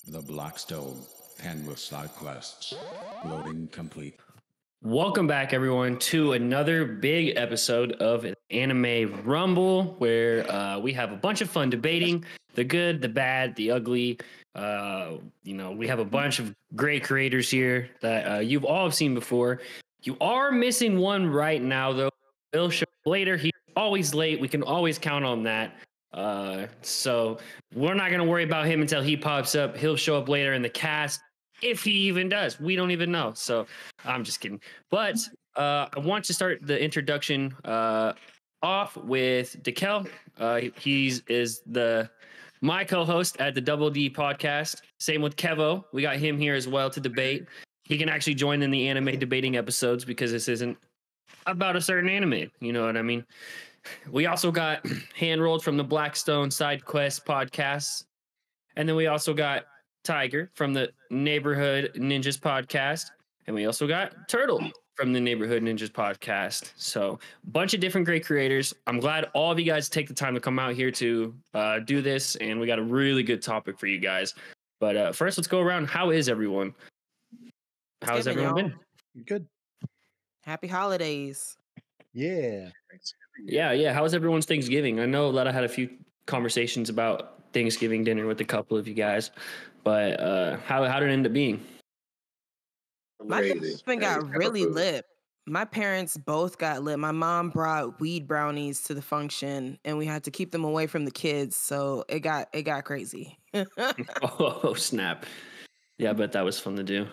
The Blackstone Canvas side quests. Loading complete. Welcome back, everyone, to another big episode of Anime Rumble, where we have a bunch of fun debating the good, the bad, the ugly. We have a bunch of great creators here that you've all seen before. You are missing one right now, though. He'll show up later. He's always late. We can always count on that. So we're not going to worry about him until he pops up. He'll show up later in the cast, if he even does. We don't even know. So I'm just kidding. But I want to start the introduction off with Dekel. Is my co-host at the Double D podcast. Same with Kevo. We got him here as well to debate. He can actually join in the anime debating episodes because this isn't about a certain anime. You know what I mean? We also got Hand Rolled from the Blackstone Side Quest podcast. And then we also got Tiger from the Neighborhood Ninjas podcast. And we also got Turtle from the Neighborhood Ninjas podcast. So a bunch of different great creators. I'm glad all of you guys take the time to come out here to do this. And we got a really good topic for you guys. But first, let's go around. How is everyone? How has everyone been? Good. Happy holidays. Yeah. Yeah. How was everyone's Thanksgiving? I know that I had a few conversations about Thanksgiving dinner with a couple of you guys, but how did it end up being? My Thanksgiving got really lit. My parents both got lit. My mom brought weed brownies to the function, and we had to keep them away from the kids, so it got crazy. Oh snap! Yeah, I bet that was fun to do.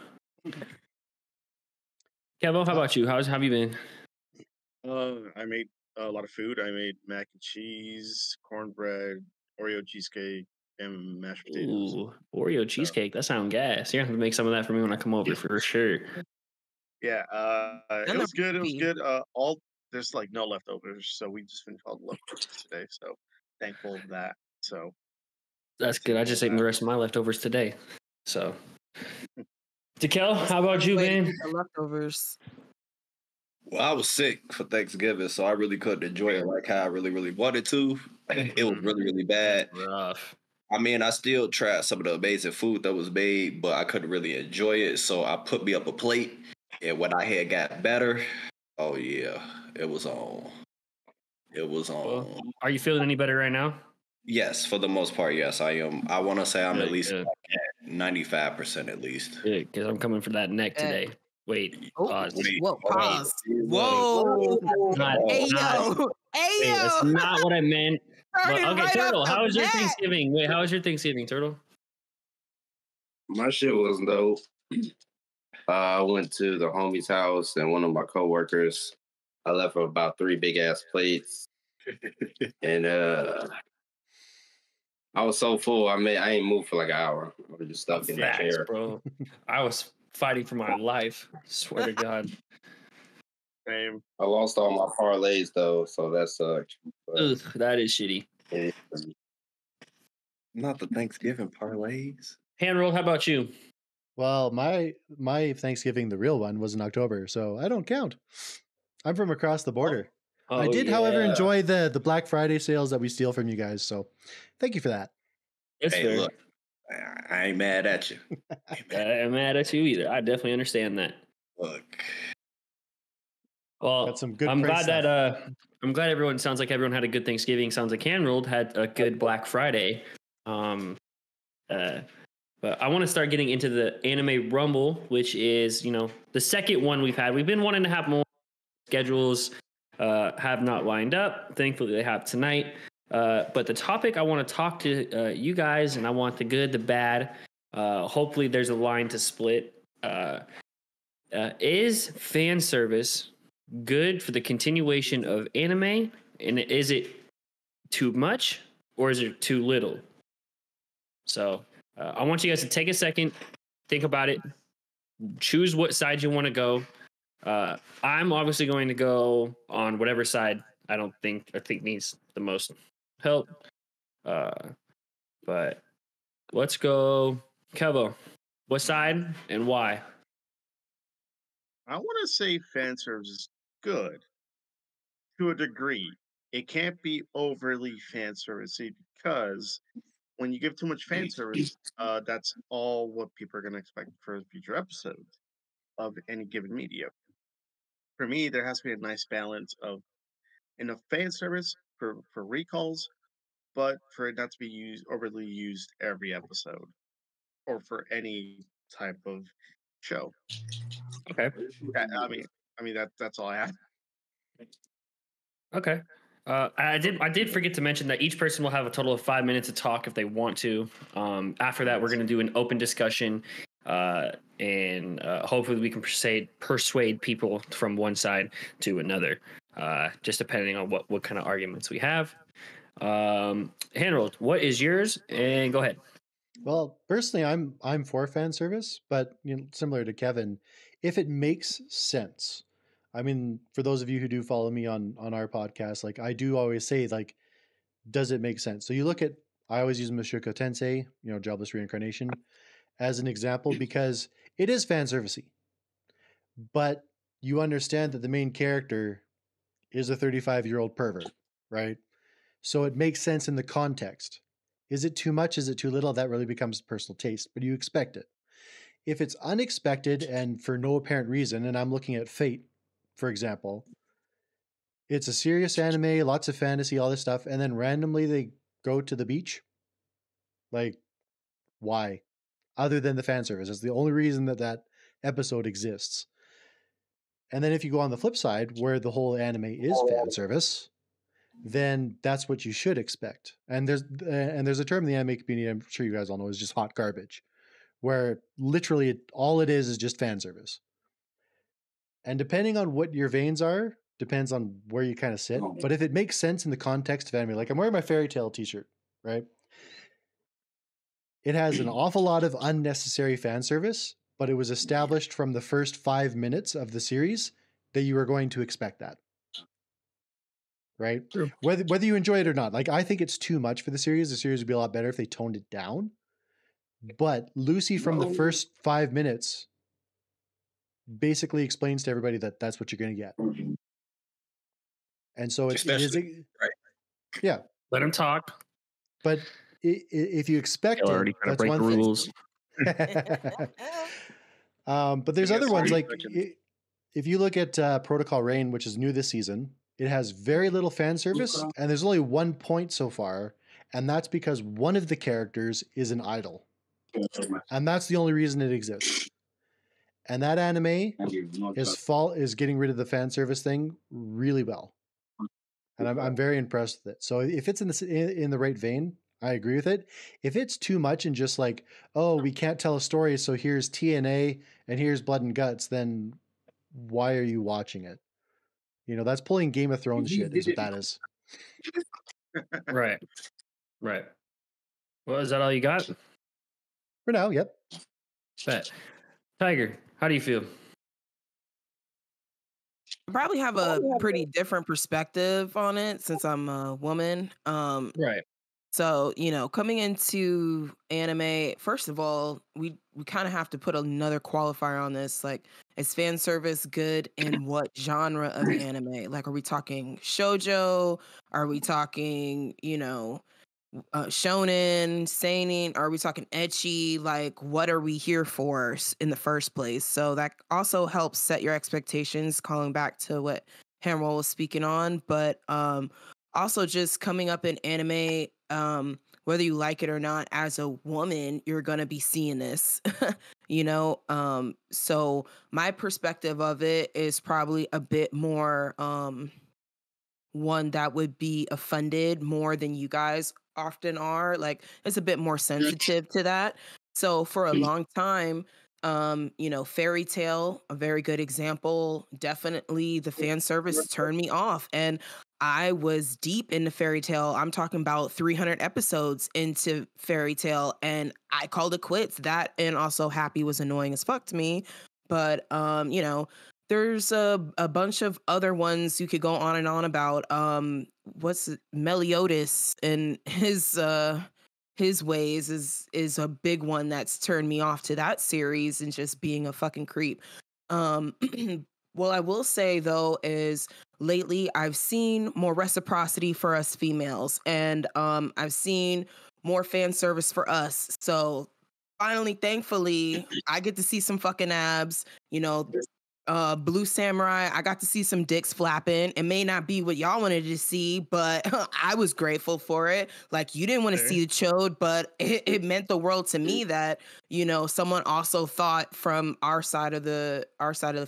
Kevo, how about you? How have you been? I made a lot of food. I made mac and cheese, cornbread, Oreo cheesecake, and mashed potatoes. Ooh, Oreo cheesecake. That sounds gas. You're gonna have to make some of that for me when I come over for sure. Yeah, it was good. It was good. There's like no leftovers, so we just finished all the leftovers today. So thankful of that. So that's good. I just ate the rest of my leftovers today. So, Dekel, how about you, man? Leftovers. Well, I was sick for Thanksgiving, so I really couldn't enjoy it like how I really, really wanted to. It was really, really bad. Rough. I mean, I still tried some of the amazing food that was made, but I couldn't really enjoy it. So I put me up a plate, and when I had got better, oh yeah, it was on. It was on. Are you feeling any better right now? Yes, for the most part, yes, I am. I want to say I'm at least at 95% at least. Because I'm coming for that neck today. Wait, pause. Whoa, pause. Whoa. Hey, that's not what I meant. But, okay, Turtle, how was your Thanksgiving? Wait, how was your Thanksgiving, Turtle? My shit was dope. I went to the homie's house and one of my coworkers. I left with about 3 big ass plates. And I was so full. I ain't moved for like an hour. I was just stuck in the chair, bro. I was fighting for my life. Swear to God. Same. I lost all my parlays though, so that sucked. Ugh, that is shitty. Yeah. Not the Thanksgiving parlays. Hand roll, how about you? Well, my Thanksgiving, the real one, was in October, so I don't count. I'm from across the border. I did, however, enjoy the Black Friday sales that we steal from you guys, so thank you for that. Hey, look, I ain't mad at you. I ain't mad at you either. I definitely understand that. Look. Well, got some good I'm glad everyone sounds like everyone had a good Thanksgiving. Sounds like Handrolled had a good Black Friday. But I want to start getting into the Anime Rumble, which is, the second one we've had. We've been wanting to have more. Schedules have not lined up. Thankfully, they have tonight. But the topic I want to talk to you guys, and I want the good, the bad. Hopefully, there's a line to split. Is fan service good for the continuation of anime? And is it too much or is it too little? So I want you guys to take a second, think about it, choose what side you want to go. I'm obviously going to go on whatever side I think needs the most help. But let's go, Kevo. What side and why? I want to say fan service is good to a degree. It can't be overly fan servicey because when you give too much fan service, that's all what people are going to expect for future episodes of any given media. For me, there has to be a nice balance of enough fan service for recalls, but for it not to be overly used every episode or for any type of show. Okay. That's all I have. Okay. I did forget to mention that each person will have a total of 5 minutes to talk if they want to. After that, we're going to do an open discussion, and hopefully we can persuade people from one side to another, just depending on what kind of arguments we have. Harold, what is yours? And go ahead. Well, personally, I'm for fan service, but similar to Kevin, if it makes sense. I mean, for those of you who do follow me on our podcast, like I do always say, like, does it make sense? So you look at, I always use Mushoku Tensei, Jobless Reincarnation, as an example because it is fan servicey, but you understand that the main character is a 35-year-old pervert, right? So it makes sense in the context. Is it too much? Is it too little? That really becomes personal taste, but you expect it. If it's unexpected and for no apparent reason, and I'm looking at Fate, for example, it's a serious anime, lots of fantasy, all this stuff, and then randomly they go to the beach. Like, why? Other than the fan service. It's the only reason that episode exists. And then if you go on the flip side, where the whole anime is fan service, then that's what you should expect. And there's a term in the anime community, I'm sure you guys all know, is just hot garbage, where literally all it is just fan service. And depending on what your veins are, depends on where you kind of sit. But if it makes sense in the context of anime, like I'm wearing my fairy tale t-shirt, right? It has an awful lot of unnecessary fan service, but it was established from the first 5 minutes of the series that you were going to expect that. Right? True. Whether you enjoy it or not. Like, I think it's too much for the series. The series would be a lot better if they toned it down. But Lucy, from the first 5 minutes, basically explains to everybody that that's what you're going to get. And so it is right. Yeah. Let him talk. But if you expect it, already that's break one the rules. But there's other ones like if you look at Protocol Rain, which is new this season, it has very little fan service, and there's only 1 point so far, and that's because one of the characters is an idol, and that's the only reason it exists. And that anime is getting rid of the fan service thing really well, and I'm very impressed with it. So if it's in the right vein, I agree with it. If it's too much and just like, oh, we can't tell a story, so here's TNA and here's blood and guts, then why are you watching it? That's pulling Game of Thrones shit is what that is. Right. Well, is that all you got? For now, yep. Bet. Tiger, how do you feel? I probably have a pretty different perspective on it since I'm a woman. Right. So, coming into anime, first of all, we kind of have to put another qualifier on this. Like, is fan service good in what genre of anime? Like, are we talking shoujo? Are we talking, shonen, seinen? Are we talking ecchi? Like, what are we here for in the first place? So that also helps set your expectations, calling back to what Harold was speaking on. But also just coming up in anime, whether you like it or not, as a woman, you're going to be seeing this, so my perspective of it is probably a bit more one that would be offended more than you guys often are. Like, it's a bit more sensitive to that. So for a long time, Fairy Tale, a very good example. Definitely the fan service turned me off. And I was deep into Fairy Tale. I'm talking about 300 episodes into Fairy Tale, and I called it quits. That, and also Happy was annoying as fuck to me. But, there's a bunch of other ones you could go on and on about. What's it? Meliodas and his ways is a big one that's turned me off to that series and just being a fucking creep. What I will say though is lately I've seen more reciprocity for us females, and I've seen more fan service for us. So finally, thankfully, I get to see some fucking abs. You know, Blue Samurai, I got to see some dicks flapping. It may not be what y'all wanted to see, but I was grateful for it. Like, you didn't want to see the chode, but it meant the world to me that, you know, someone also thought from our side of the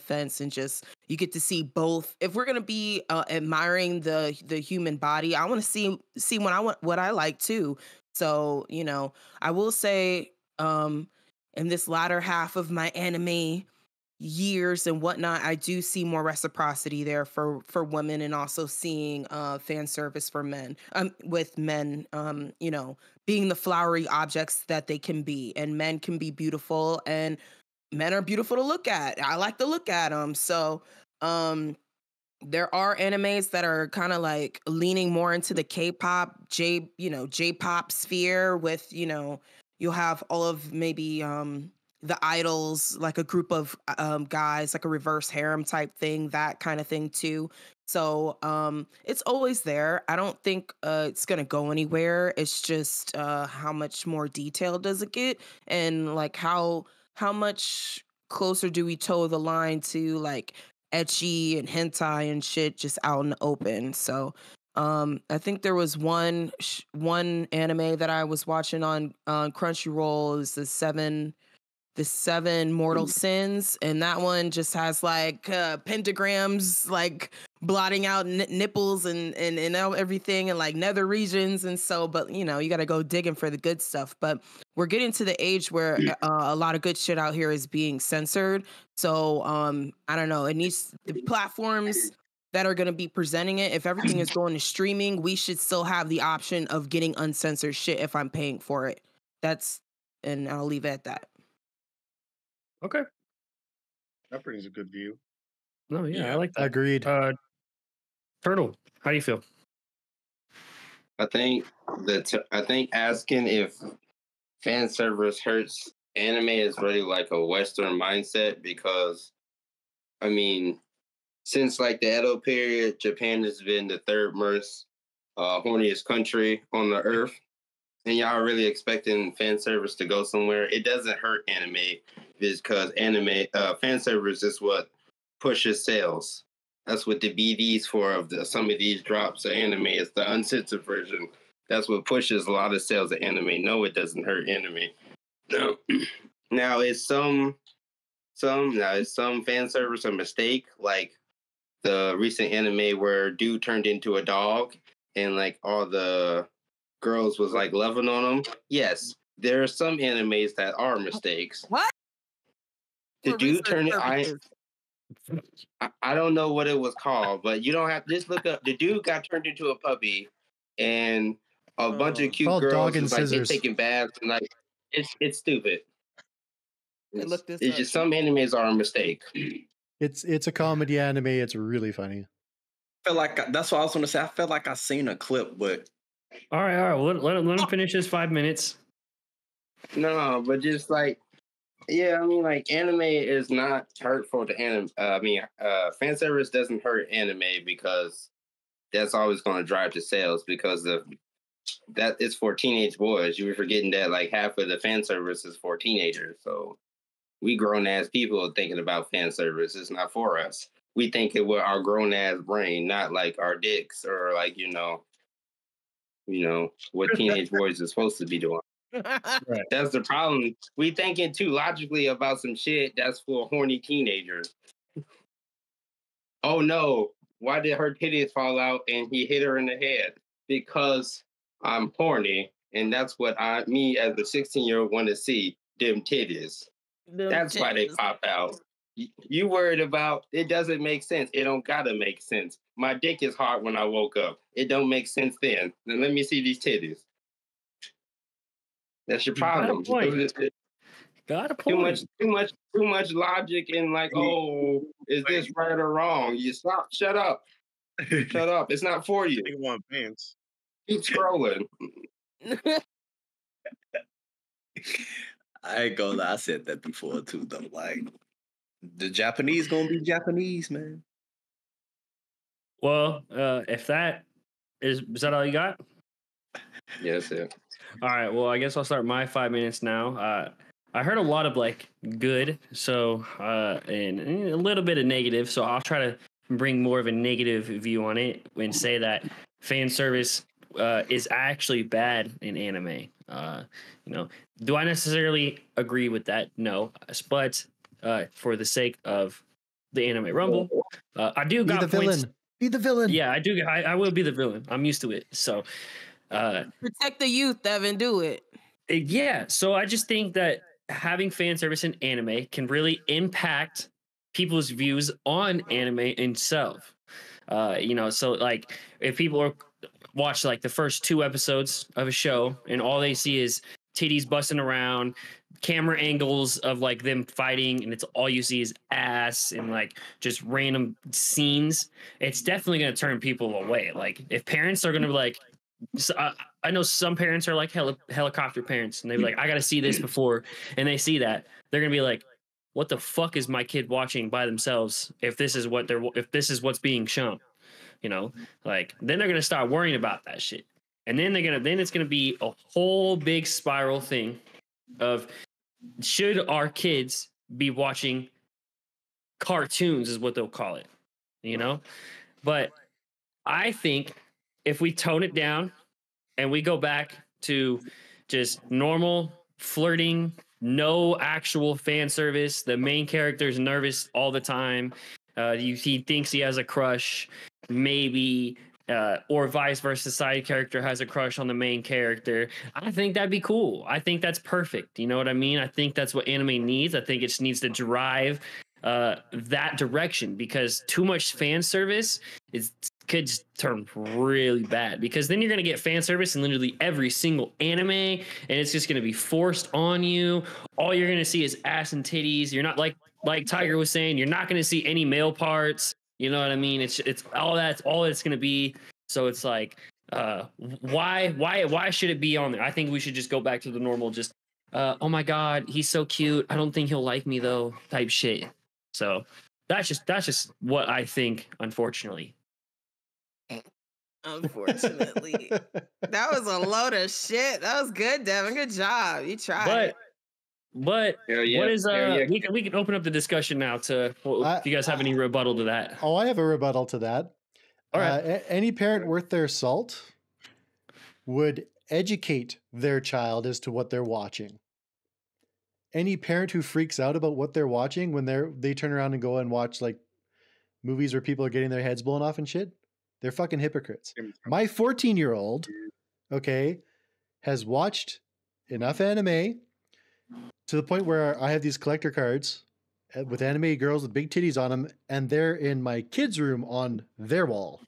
fence, and just, you get to see both. If we're gonna be admiring the human body, I want to see what I like too. So, you know, I will say, in this latter half of my anime years and whatnot, I do see more reciprocity there for women, and also seeing fan service for men, with men, you know, being the flowery objects that they can be, and men can be beautiful, and men are beautiful to look at. I like to look at them. So there are animes that are kind of like leaning more into the K-pop, J-pop sphere, with, you know, you'll have all of maybe the idols, like a group of guys, like a reverse harem type thing, that kind of thing too. So it's always there. I don't think it's gonna go anywhere. It's just how much more detailed does it get, and like how much closer do we toe the line to like etchy and hentai and shit just out in the open. So I think there was one anime that I was watching on Crunchyroll, is the seven mortal sins, and that one just has like pentagrams, like blotting out nipples and everything, and like nether regions. And so, but you know, you got to go digging for the good stuff. But we're getting to the age where a lot of good shit out here is being censored. So I don't know, it needs the platforms that are going to be presenting it. If everything is going to streaming, we should still have the option of getting uncensored shit if I'm paying for it. And I'll leave it at that. Okay. That brings a good view. No, yeah, I like that. Agreed. Turtle, how do you feel? I think asking if fan service hurts anime is really like a Western mindset, because I mean, since like the Edo period, Japan has been the third most horniest country on the earth. And y'all are really expecting fan service to go somewhere. It doesn't hurt anime, because fan service is what pushes sales. That's what the BD's for of some of these drops of anime. It's the uncensored version. That's what pushes a lot of sales of anime. No, it doesn't hurt anime. No. Now it's some fan service a mistake, like the recent anime where dude turned into a dog and like all the girls was like loving on him. Yes, there are some animes that are mistakes. What? The dude turned I don't know what it was called, but you don't have to just look up. The dude got turned into a puppy, and a bunch of cute girls Dog and was like Scissors. taking baths, and like it's stupid. It's just some animes are a mistake. It's a comedy anime. It's really funny. I feel like that's what I was going to say. I felt like I seen a clip, but All right. Well, let him finish his 5 minutes. No, but just like, yeah, I mean, like anime is not hurtful to anime. Fan service doesn't hurt anime, because that's always going to drive to sales, because that is for teenage boys. You were forgetting that like half of the fan service is for teenagers. So we grown ass people thinking about fan service. It's not for us. We think it with our grown ass brain, not like our dicks, or like, you know what teenage boys are supposed to be doing. Right. That's the problem. We thinking too logically about some shit that's for horny teenagers. Oh no, why did her titties fall out and he hit her in the head? Because I'm horny, and that's what me as a 16-year-old want to see, them titties. That's why they pop out. You worried about it doesn't make sense. It don't gotta make sense. My dick is hard when I woke up. It don't make sense then. Then let me see these titties. That's your problem. Got a point. Too much logic and like, oh, is this right or wrong? You stop. Shut up. Shut up. It's not for you. They want pants. Keep scrolling. I ain't gonna lie, I said that before too, though. Like, the Japanese gonna be Japanese, man. Well, if that is that all you got? Yes, yeah. All right. Well, I guess I'll start my 5 minutes now. I heard a lot of like good, so and a little bit of negative. So I'll try to bring more of a negative view on it and say that fan service is actually bad in anime. Do I necessarily agree with that? No, but for the sake of the anime rumble, I do Be got the points. villain. Be the villain. Yeah, I do. I will be the villain. I'm used to it. So. Protect the youth, Evan. Do it. Yeah, so I just think that having fan service in anime can really impact people's views on anime itself. So like if people watch like the first 2 episodes of a show and all they see is titties busting around, camera angles of like them fighting, and it's all you see is ass and like just random scenes, it's definitely going to turn people away. Like if parents are going to be like, so I know some parents are like helicopter parents, and they're like, I got to see this before, and they see that they're gonna be like, what the fuck is my kid watching by themselves if this is what's being shown, like then they're gonna start worrying about that shit, and then it's gonna be a whole big spiral thing of should our kids be watching cartoons is what they'll call it, but I think if we tone it down and we go back to just normal flirting, no actual fan service, the main character is nervous all the time. He thinks he has a crush, maybe, or vice versa. Side character has a crush on the main character. I think that'd be cool. I think that's perfect. You know what I mean? I think that's what anime needs. I think it just needs to drive that direction, because too much fan service could just turn really bad, because then you're going to get fan service in literally every single anime, and it's just going to be forced on you. All you're going to see is ass and titties. You're not like Tiger was saying, you're not going to see any male parts. You know what I mean? It's all that's all it's going to be. So it's like, why should it be on there? I think we should just go back to the normal, just, oh my God, he's so cute, I don't think he'll like me though type shit. So that's just what I think, unfortunately. Unfortunately. That was a load of shit. That was good, Devin. Good job. You tried. But what is we can open up the discussion now to if you guys have any rebuttal to that. Oh, I have a rebuttal to that. All right. Any parent worth their salt would educate their child as to what they're watching. Any parent who freaks out about what they're watching when they turn around and go and watch like movies where people are getting their heads blown off and shit, they're fucking hypocrites. My 14-year-old, has watched enough anime to the point where I have these collector cards with anime girls with big titties on them, and they're in my kids' room on their wall.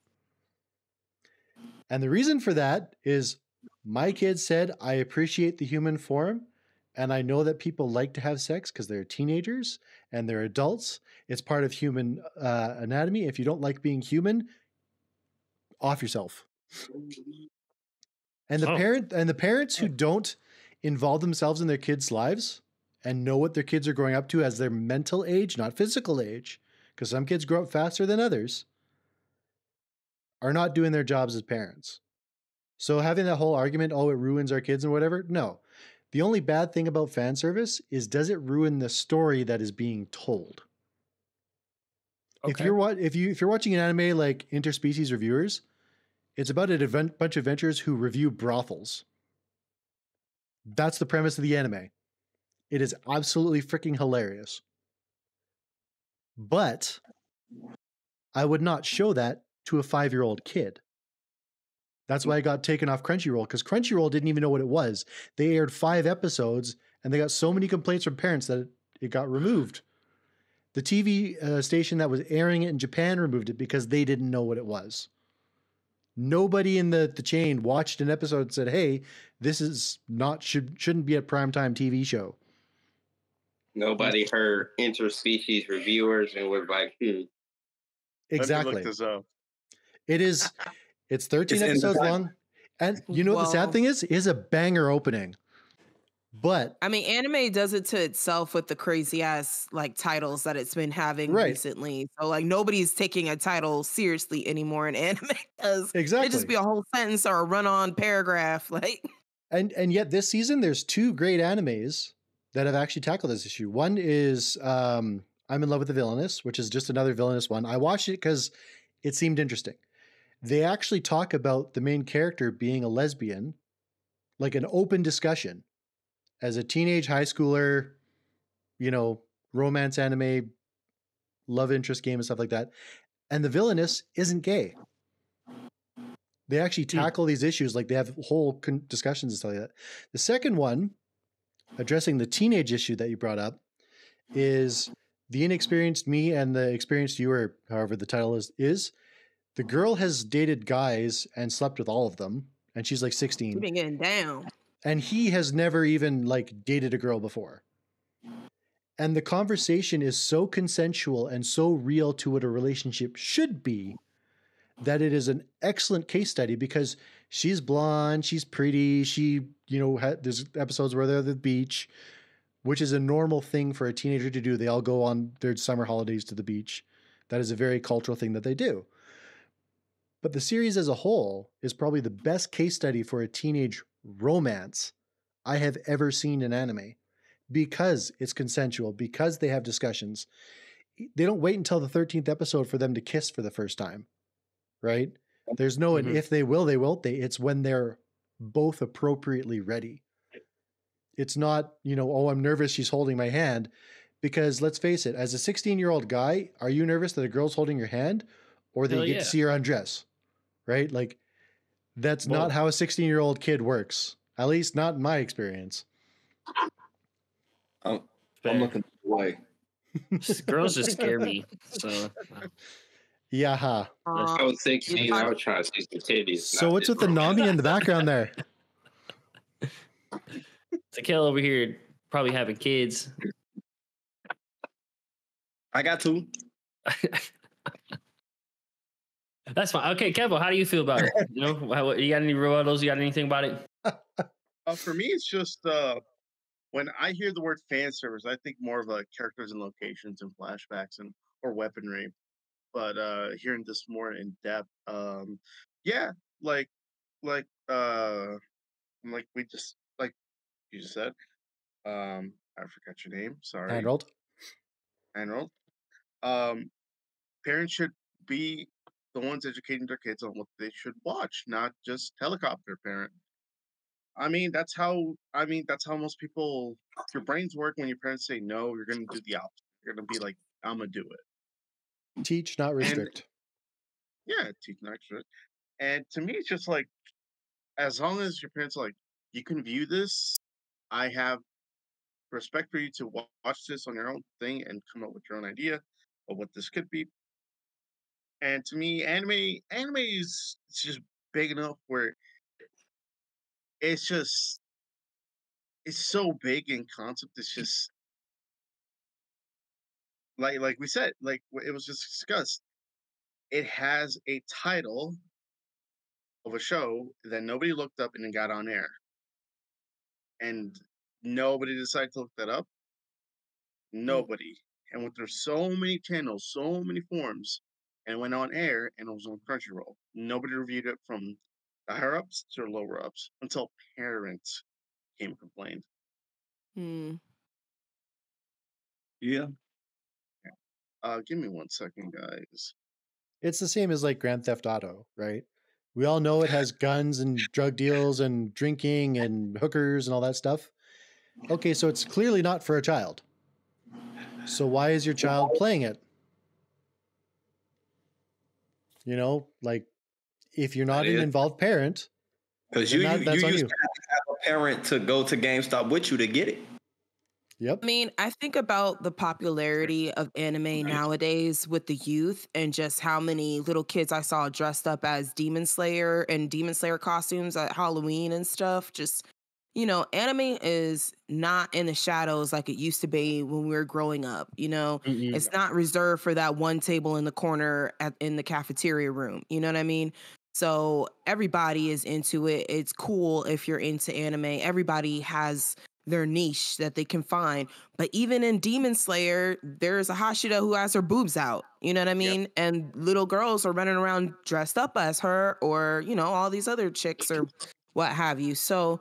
And the reason for that is my kids said, I appreciate the human form, and I know that people like to have sex because they're teenagers and they're adults. It's part of human anatomy. If you don't like being human, off yourself. And the parents who don't involve themselves in their kids' lives and know what their kids are growing up to as their mental age, not physical age, because some kids grow up faster than others, are not doing their jobs as parents. So having that whole argument, oh, it ruins our kids and whatever, no. The only bad thing about fan service is, does it ruin the story that is being told? Okay. If you're watching an anime like Interspecies Reviewers, it's about a bunch of adventurers who review brothels. That's the premise of the anime. It is absolutely freaking hilarious. But I would not show that to a 5-year-old kid. That's why I got taken off Crunchyroll, because Crunchyroll didn't even know what it was. They aired 5 episodes, and they got so many complaints from parents that it got removed. The TV station that was airing it in Japan removed it because they didn't know what it was. Nobody in the chain watched an episode and said, hey, this is shouldn't be a primetime TV show. Nobody heard Interspecies Reviewers and was like, Exactly. It's 13 episodes long. And you know what the sad thing is? It is a banger opening. But I mean, anime does it to itself with the crazy ass like titles that it's been having recently. So like nobody's taking a title seriously anymore in anime, because it just be a whole sentence or a run-on paragraph. Like And yet this season, there's 2 great animes that have actually tackled this issue. One is I'm in Love with the Villainous, which is just another villainous one. I watched it because it seemed interesting. They actually talk about the main character being a lesbian, like an open discussion as a teenage high schooler, romance anime, love interest game and stuff like that. And the villainous isn't gay. They actually tackle these issues, like they have whole discussions and stuff like that. The second one, addressing the teenage issue that you brought up, is the inexperienced me and the experienced you, or however the title is the girl has dated guys and slept with all of them, and she's like 16. You've been getting down. And he has never even like dated a girl before. And the conversation is so consensual and so real to what a relationship should be that it is an excellent case study, because she's blonde, she's pretty, she, there's episodes where they're at the beach, which is a normal thing for a teenager to do. They all go on their summer holidays to the beach. That is a very cultural thing that they do. But the series as a whole is probably the best case study for a teenage romance I have ever seen in anime, because it's consensual, because they have discussions. They don't wait until the 13th episode for them to kiss for the first time, right? There's no, and if they will, they won't. It's when they're both appropriately ready. It's not, oh, I'm nervous she's holding my hand. Because let's face it, as a 16-year-old guy, are you nervous that a girl's holding your hand, or that you get to see her undress? Right? Like, that's not how a 16-year-old kid works. At least not in my experience. I'm looking away. Girls just scare me. So yeah. I was 16. I was trying to see some titties. So what's with the Nami in the background there? Zakel over here probably having kids. I got 2. That's fine. Okay, Kevo, how do you feel about it? You got any rebuttals? You got anything about it? For me, it's just when I hear the word fan service, I think more of characters and locations and flashbacks or weaponry. But hearing this more in depth, like we just like you just said, I forgot your name. Sorry, Harold. Parents should be the ones educating their kids on what they should watch, not just helicopter parent. I mean, that's how most people, your brains work. When your parents say no, you're going to do the opposite. You're going to be like, I'm going to do it. Teach, not restrict. Teach, not restrict. And to me, it's just like, as long as your parents are like, you can view this, I have respect for you to watch this on your own thing and come up with your own idea of what this could be. And to me, anime is just big enough where it's so big in concept. It's just like we said, like it was just discussed. It has a title of a show that nobody looked up and it got on air, and nobody decided to look that up. Nobody. And with there's so many channels, so many forums, and it went on air and it was on Crunchyroll. Nobody reviewed it from the higher ups to the lower ups until parents came and complained. Yeah. Give me 1 second, guys. It's the same as like Grand Theft Auto, right? We all know it has guns and drug deals and drinking and hookers and all that stuff. Okay, so it's clearly not for a child. So why is your child playing it? Like, if you're not an involved parent, because you used to have a parent to go to GameStop with you to get it. Yep. I mean, I think about the popularity of anime nowadays with the youth, and just how many little kids I saw dressed up as Demon Slayer and Demon Slayer costumes at Halloween and stuff. Just, anime is not in the shadows like it used to be when we were growing up. It's not reserved for that one table in the corner in the cafeteria room. You know what I mean? So everybody is into it. It's cool if you're into anime. Everybody has their niche that they can find. But even in Demon Slayer, there's a Hashira who has her boobs out. You know what I mean? Yep. And little girls are running around dressed up as her, or, all these other chicks or what have you. So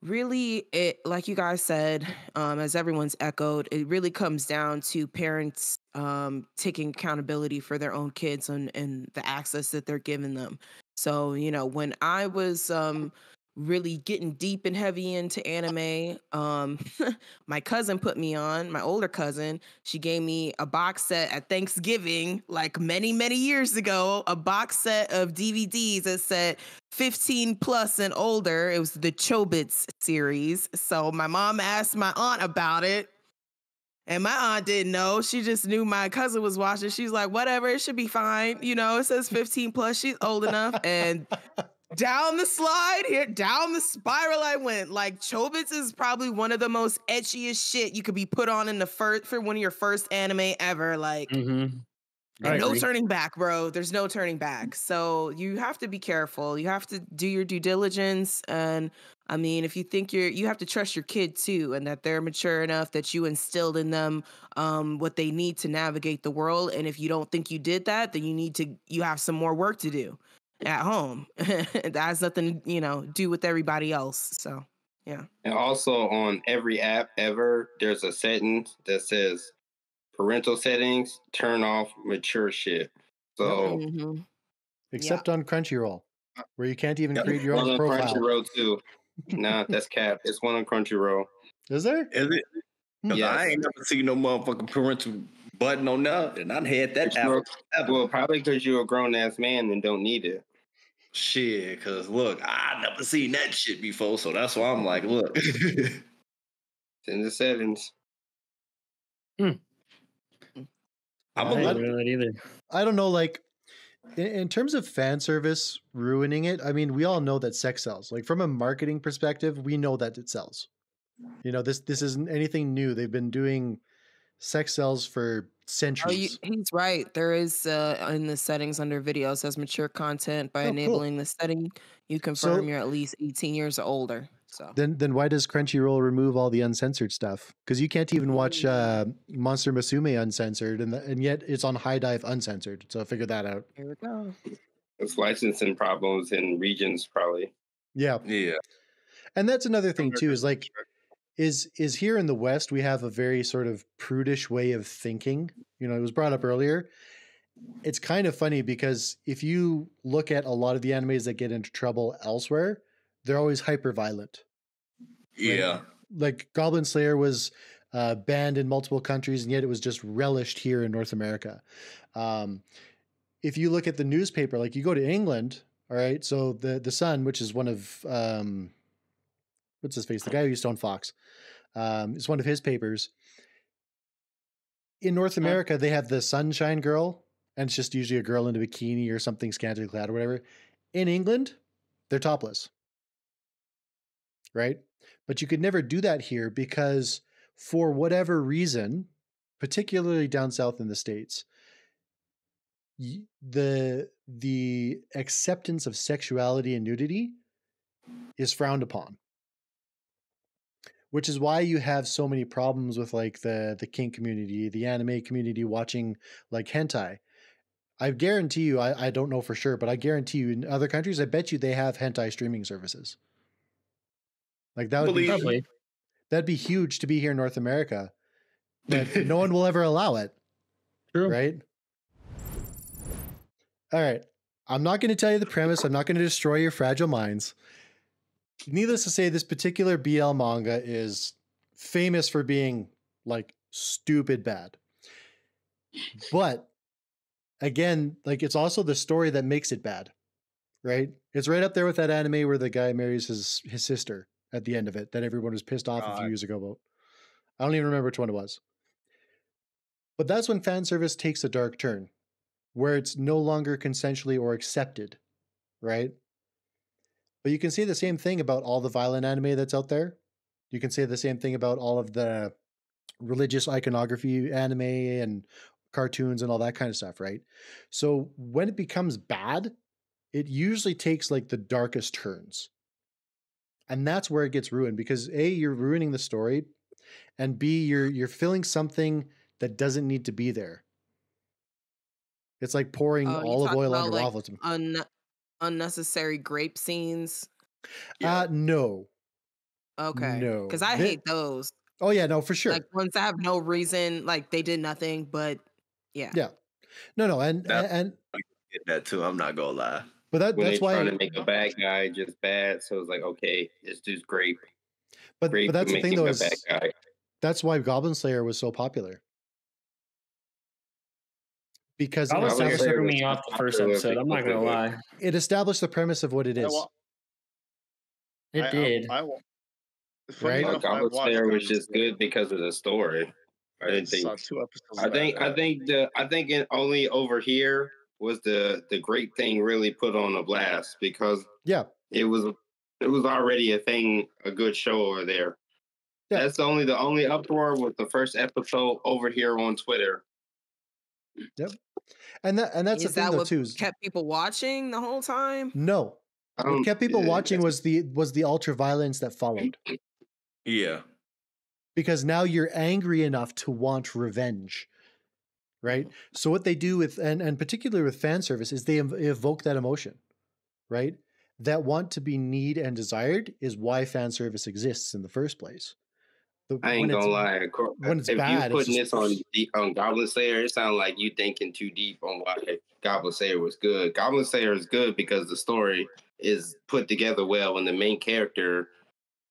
Really, it, like you guys said, as everyone's echoed, it really comes down to parents taking accountability for their own kids and the access that they're giving them. So, when I was really getting deep and heavy into anime, my cousin put me on, my older cousin. She gave me a box set at Thanksgiving, like many, many years ago, a box set of DVDs that said 15 plus and older. It was the Chobits series. So my mom asked my aunt about it. And my aunt didn't know. She just knew my cousin was watching. She's like, whatever, it should be fine. It says 15 plus. She's old enough. And down the slide here, down the spiral I went. Like, Chobits is probably one of the most etchiest shit you could be put on in the first for one of your first anime ever. Like, and no turning back, bro. There's no turning back. So you have to be careful. You have to do your due diligence. And I mean, if you think you have to trust your kid too, and that they're mature enough that you instilled in them what they need to navigate the world. And if you don't think you did that, then you have some more work to do at home. That has nothing, do with everybody else. So, yeah. And also on every app ever, there's a setting that says parental settings, turn off mature shit. So, except on Crunchyroll, where you can't even create your own profile. Crunchyroll too. Nah, that's cap. It's one on Crunchyroll. Is there? Is it? Because I ain't never seen no motherfucking parental button on that, and I had that app. Well, probably because you're a grown ass man and don't need it. Shit, because look, I never seen that shit before, so that's why I'm like, look. It's in the settings. I don't know that either. I don't know, like, in terms of fan service ruining it, I mean, we all know that sex sells. Like, from a marketing perspective, we know that it sells. This isn't anything new. They've been doing sex sells for centuries. He's right. There is in the settings under videos says mature content. By enabling the setting, you confirm you're at least 18 years or older. So then why does Crunchyroll remove all the uncensored stuff? Because you can't even watch Monster Musume uncensored, and yet it's on High Dive uncensored. So figure that out. Here we go. It's licensing problems in regions, probably. Yeah. And that's another thing too. Is like, is here in the West we have a very sort of prudish way of thinking. It was brought up earlier. It's kind of funny because if you look at a lot of the animes that get into trouble elsewhere, they're always hyper violent. Yeah. Like Goblin Slayer was banned in multiple countries, and yet it was just relished here in North America. If you look at the newspaper, like you go to England, all right, so the Sun, which is one of, what's his face? The guy who used to own Fox. It's one of his papers. In North America, they have the Sunshine Girl, and it's just usually a girl in a bikini or something scantily clad or whatever. In England, they're topless. Right? But you could never do that here because for whatever reason, particularly down south in the States, the acceptance of sexuality and nudity is frowned upon. Which is why you have so many problems with like the kink community, the anime community watching like hentai. I guarantee you, I don't know for sure, but I guarantee you in other countries, I bet you they have hentai streaming services. Like that'd be huge to be here in North America, but no one will ever allow it. True. Right? All right. I'm not going to tell you the premise. I'm not going to destroy your fragile minds. Needless to say, this particular BL manga is famous for being like stupid bad. But again, like it's also the story that makes it bad, right? It's right up there with that anime where the guy marries his sister at the end of it that everyone was pissed off a few years ago about. I don't even remember which one it was. But that's when fan service takes a dark turn, where it's no longer consensually or accepted, right? But you can say the same thing about all the violent anime that's out there. You can say the same thing about all of the religious iconography anime and cartoons and all that kind of stuff, right? So when it becomes bad, it usually takes like the darkest turns. And that's where it gets ruined because A, you're ruining the story, and B, you're filling something that doesn't need to be there. It's like pouring olive oil under waffles. Unnecessary grape scenes. No. Okay. No. Because I hate those. Oh yeah, no, for sure. Like ones that have no reason, like they did nothing, but yeah. Yeah. No, and Get that too. I'm not gonna lie. but when that's they're trying why. to make a bad guy just bad, so it's like, okay, it's just grape. But Grape that's the thing making though, a bad is guy. that's why Goblin Slayer was so popular, because it Goblin Slayer established threw was me off the first popular episode. I'm not because gonna of lie. it established the premise of what it is, It did. Funny right? enough, I Goblin watched Slayer was Goblin just Slayer. good because of the story. I I didn't think. saw 2 episodes. I think it only over here was the great thing really put on a blast because Yeah. it was already a thing, a good show over there. Yeah. That's the only uproar was the first episode over here on Twitter. Yep. And that's the Is thing that though what too. Is, kept people watching the whole time? no, what kept people watching was the ultra violence that followed, Yeah. because now you're angry enough to want revenge, right? So what they do with and particularly with fan service is they evoke that emotion, right? That want to be need and desired is why fan service exists in the first place. I ain't gonna lie. When it's If bad, you it's putting just this on Goblin Slayer, it sounds like you thinking too deep on why Goblin Slayer was good. Goblin Slayer is good because the story is put together well, and the main character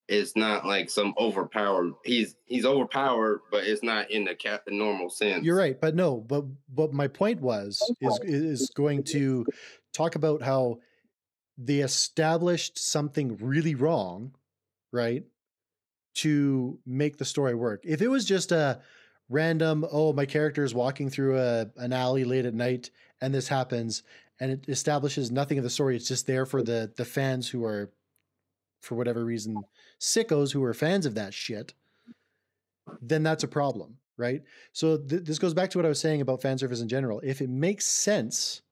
is not like some overpowered. He's overpowered, but it's not in the normal sense. You're right, but no, but my point is going to talk about how they established something really wrong, right, to make the story work. If it was just a random, oh, my character is walking through an alley late at night and this happens, and it establishes nothing of the story, it's just there for the fans who are, for whatever reason, sickos who are fans of that shit, then that's a problem, right? So this goes back to what I was saying about fan service in general. If it makes sense,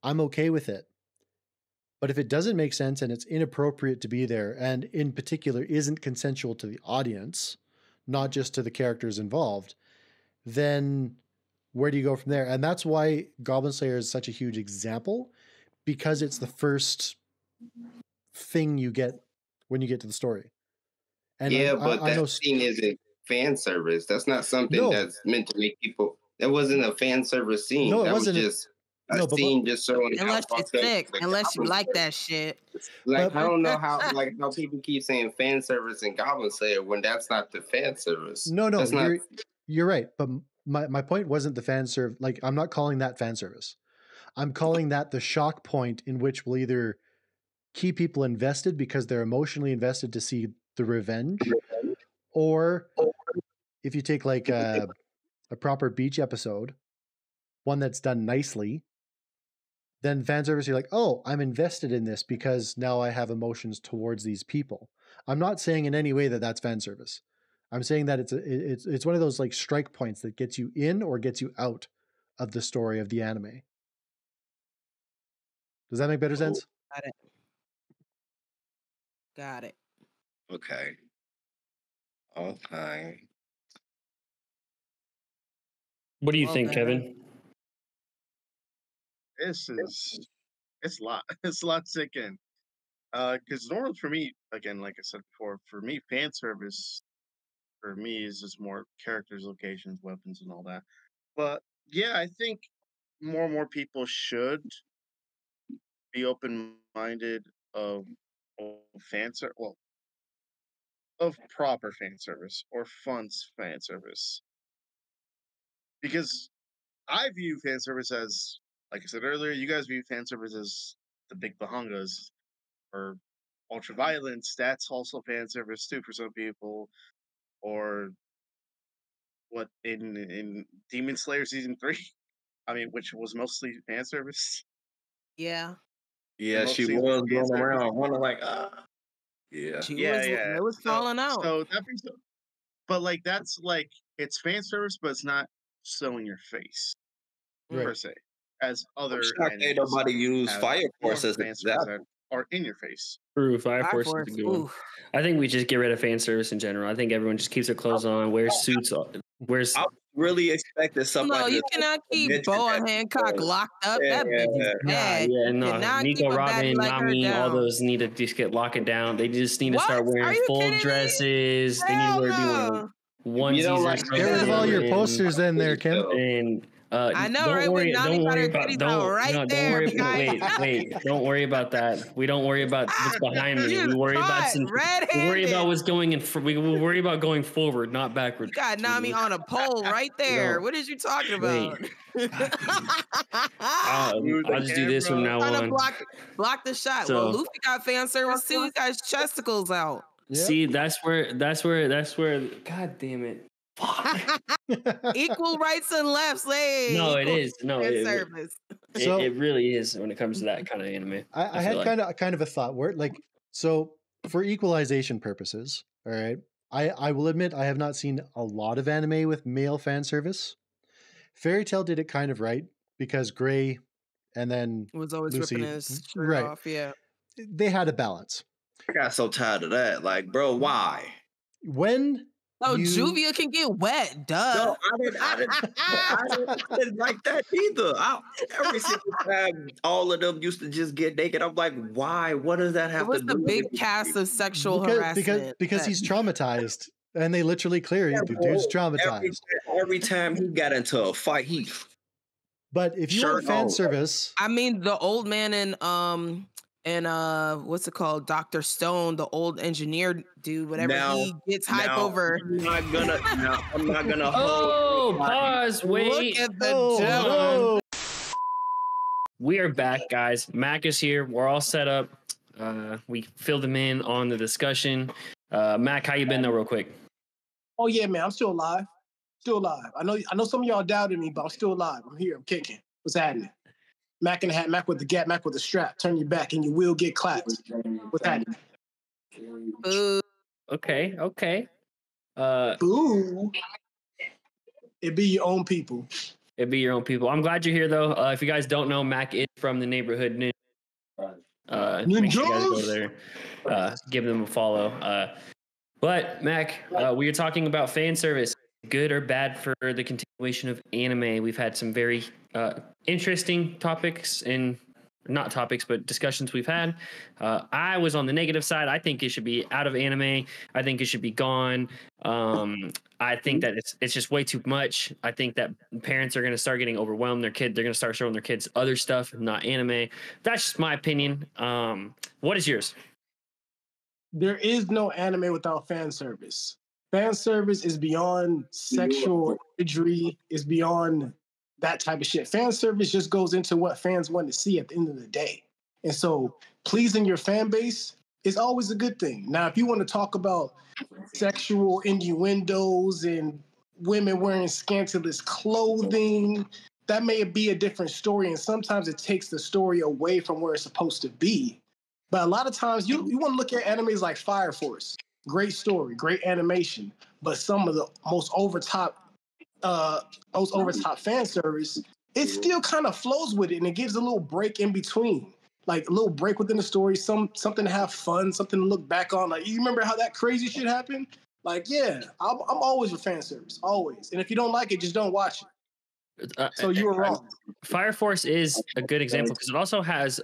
I'm okay with it. But if it doesn't make sense and it's inappropriate to be there, and in particular isn't consensual to the audience, not just to the characters involved, then where do you go from there? And that's why Goblin Slayer is such a huge example, because it's the first thing you get when you get to the story. And yeah, but that scene isn't fan service. That's not something that's meant to make people. That wasn't a fan service scene. No, it that wasn't. Was just a scene just showing unless how you're sick, unless you like that shit. Like I don't know how people keep saying fan service and Goblin Slayer when that's not the fan service. No, that's you're right. But my point wasn't the fan serve. Like, I'm not calling that fan service. I'm calling that the shock point in which we'll either keep people invested because they're emotionally invested to see the revenge, or if you take like a proper beach episode, one that's done nicely, then fan service, you're like, oh, I'm invested in this because now I have emotions towards these people. I'm not saying in any way that that's fan service. I'm saying that it's one of those like strike points that gets you in or gets you out of the story of the anime. Does that make better sense? Got it. Got it. Okay. Okay. What do you think, Kevin? It's a lot. It's a lot to take in. Because normally for me, again, like I said before, for me, fan service for me is just more characters, locations, weapons, and all that. But yeah, I think more and more people should be open-minded of well, of proper fan service or fun fan service, because I view fan service as, like I said earlier, you guys view fan service as the big bahangas or ultra violence. That's also fan service too for some people. Or what in Demon Slayer season 3, I mean, which was mostly fan service. Yeah. Yeah, she was going around wondering like, yeah. It was falling out. So that brings up, but like that's like it's fan service, but it's not so in your face per se. As other ain't nobody use Fire Force as an example. that are in your face. True, Fire Force is a good one. I think we just get rid of fan service in general. I think everyone just keeps their clothes on, wears suits, wears really expected somebody. No, you to cannot keep mention Boa that Hancock because- locked up. That bitch is bad. Yeah, You no. cannot keep Nico a baddie Robin, like her Nami, all down. those need to just get locked down. They just need to What? start Are wearing you full kidding me? dresses. They need Hell to be no. wearing onesies don't or like something. Get rid of all your posters then there, Kim. And I know, don't right? worry, With Nami don't got worry her about titties out don't right no, don't there, worry about behind- wait, don't worry about that. We don't worry about what's behind me. You We worry about caught we red-handed. worry about what's going in. We will worry about going forward, not You backward. got Nami on a pole right there. No. What is you talking about? I'll just do this from now Trying to on. block the shot. So- Well, Luffy got fan service too. He got his chesticles out. Yep. See, that's where. God damn it! Equal rights and lefts. Hey, No, it equal is. No, fan it service. So- it really is when it comes to that kind of anime. I feel had like. kind of a thought where like so for equalization purposes, all right. I will admit I have not seen a lot of anime with male fan service. Fairy Tail did it kind of right because Gray and then Was always Lucy, ripping his shirt right. off. Yeah. They had a balance. I got so tired of that. Like, bro, why? When Oh, you, Juvia can get wet. Duh. No, I didn't like that either. Every single time, all of them used to just get naked. I'm like, why? What does that have It was to the do? with big it? cast of sexual because harassment. because he's traumatized and they literally clear Yeah, the dude's bro, traumatized. Every time he got into a fight, he But if you want Shirt fan off. service, I mean, the old man and what's it called? Dr. Stone, the old engineer dude, whatever Now- he gets hype now, over. I'm not gonna Oh, hold. pause! Wait, Look at the oh John. no, we are back, guys. Mac is here. We're all set up. We filled him in on the discussion. Mac, how you been though, real quick? Oh yeah, man, I'm still alive. Still alive. I know some of y'all doubted me, but I'm still alive. I'm here. I'm kicking. What's happening? Mac in the hat, Mac with the gap, Mac with the strap. Turn your back and you will get clapped. What's happening? Boo. Okay. Boo. It be your own people. It'd be your own people. I'm glad you're here though. If you guys don't know, Mac is from the Neighborhood Ninjas. Make sure you guys go there. Give them a follow. But Mac, we are talking about fan service, good or bad for the continuation of anime. We've had some very interesting topics and not topics, but discussions we've had. I was on the negative side. I think it should be out of anime. I think it should be gone. I think that it's just way too much. I think that parents are going to start getting overwhelmed. They're going to start showing their kids other stuff, not anime. That's just my opinion. What is yours? There is no anime without fan service. Fan service is beyond sexual imagery, is beyond that type of shit. Fan service just goes into what fans want to see at the end of the day. And so pleasing your fan base is always a good thing. Now, if you want to talk about sexual innuendos and women wearing scantilous clothing, that may be a different story. And sometimes it takes the story away from where it's supposed to be. But a lot of times you want to look at animes like Fire Force. Great story, great animation, but some of the most over top fan service, it still kind of flows with it and it gives a little break in between. Like a little break within the story, something to have fun, something to look back on. Like, you remember how that crazy shit happened? Like, yeah, I'm always with fan service, always. And if you don't like it, just don't watch it. So you were wrong. Fire Force is a good example because it also has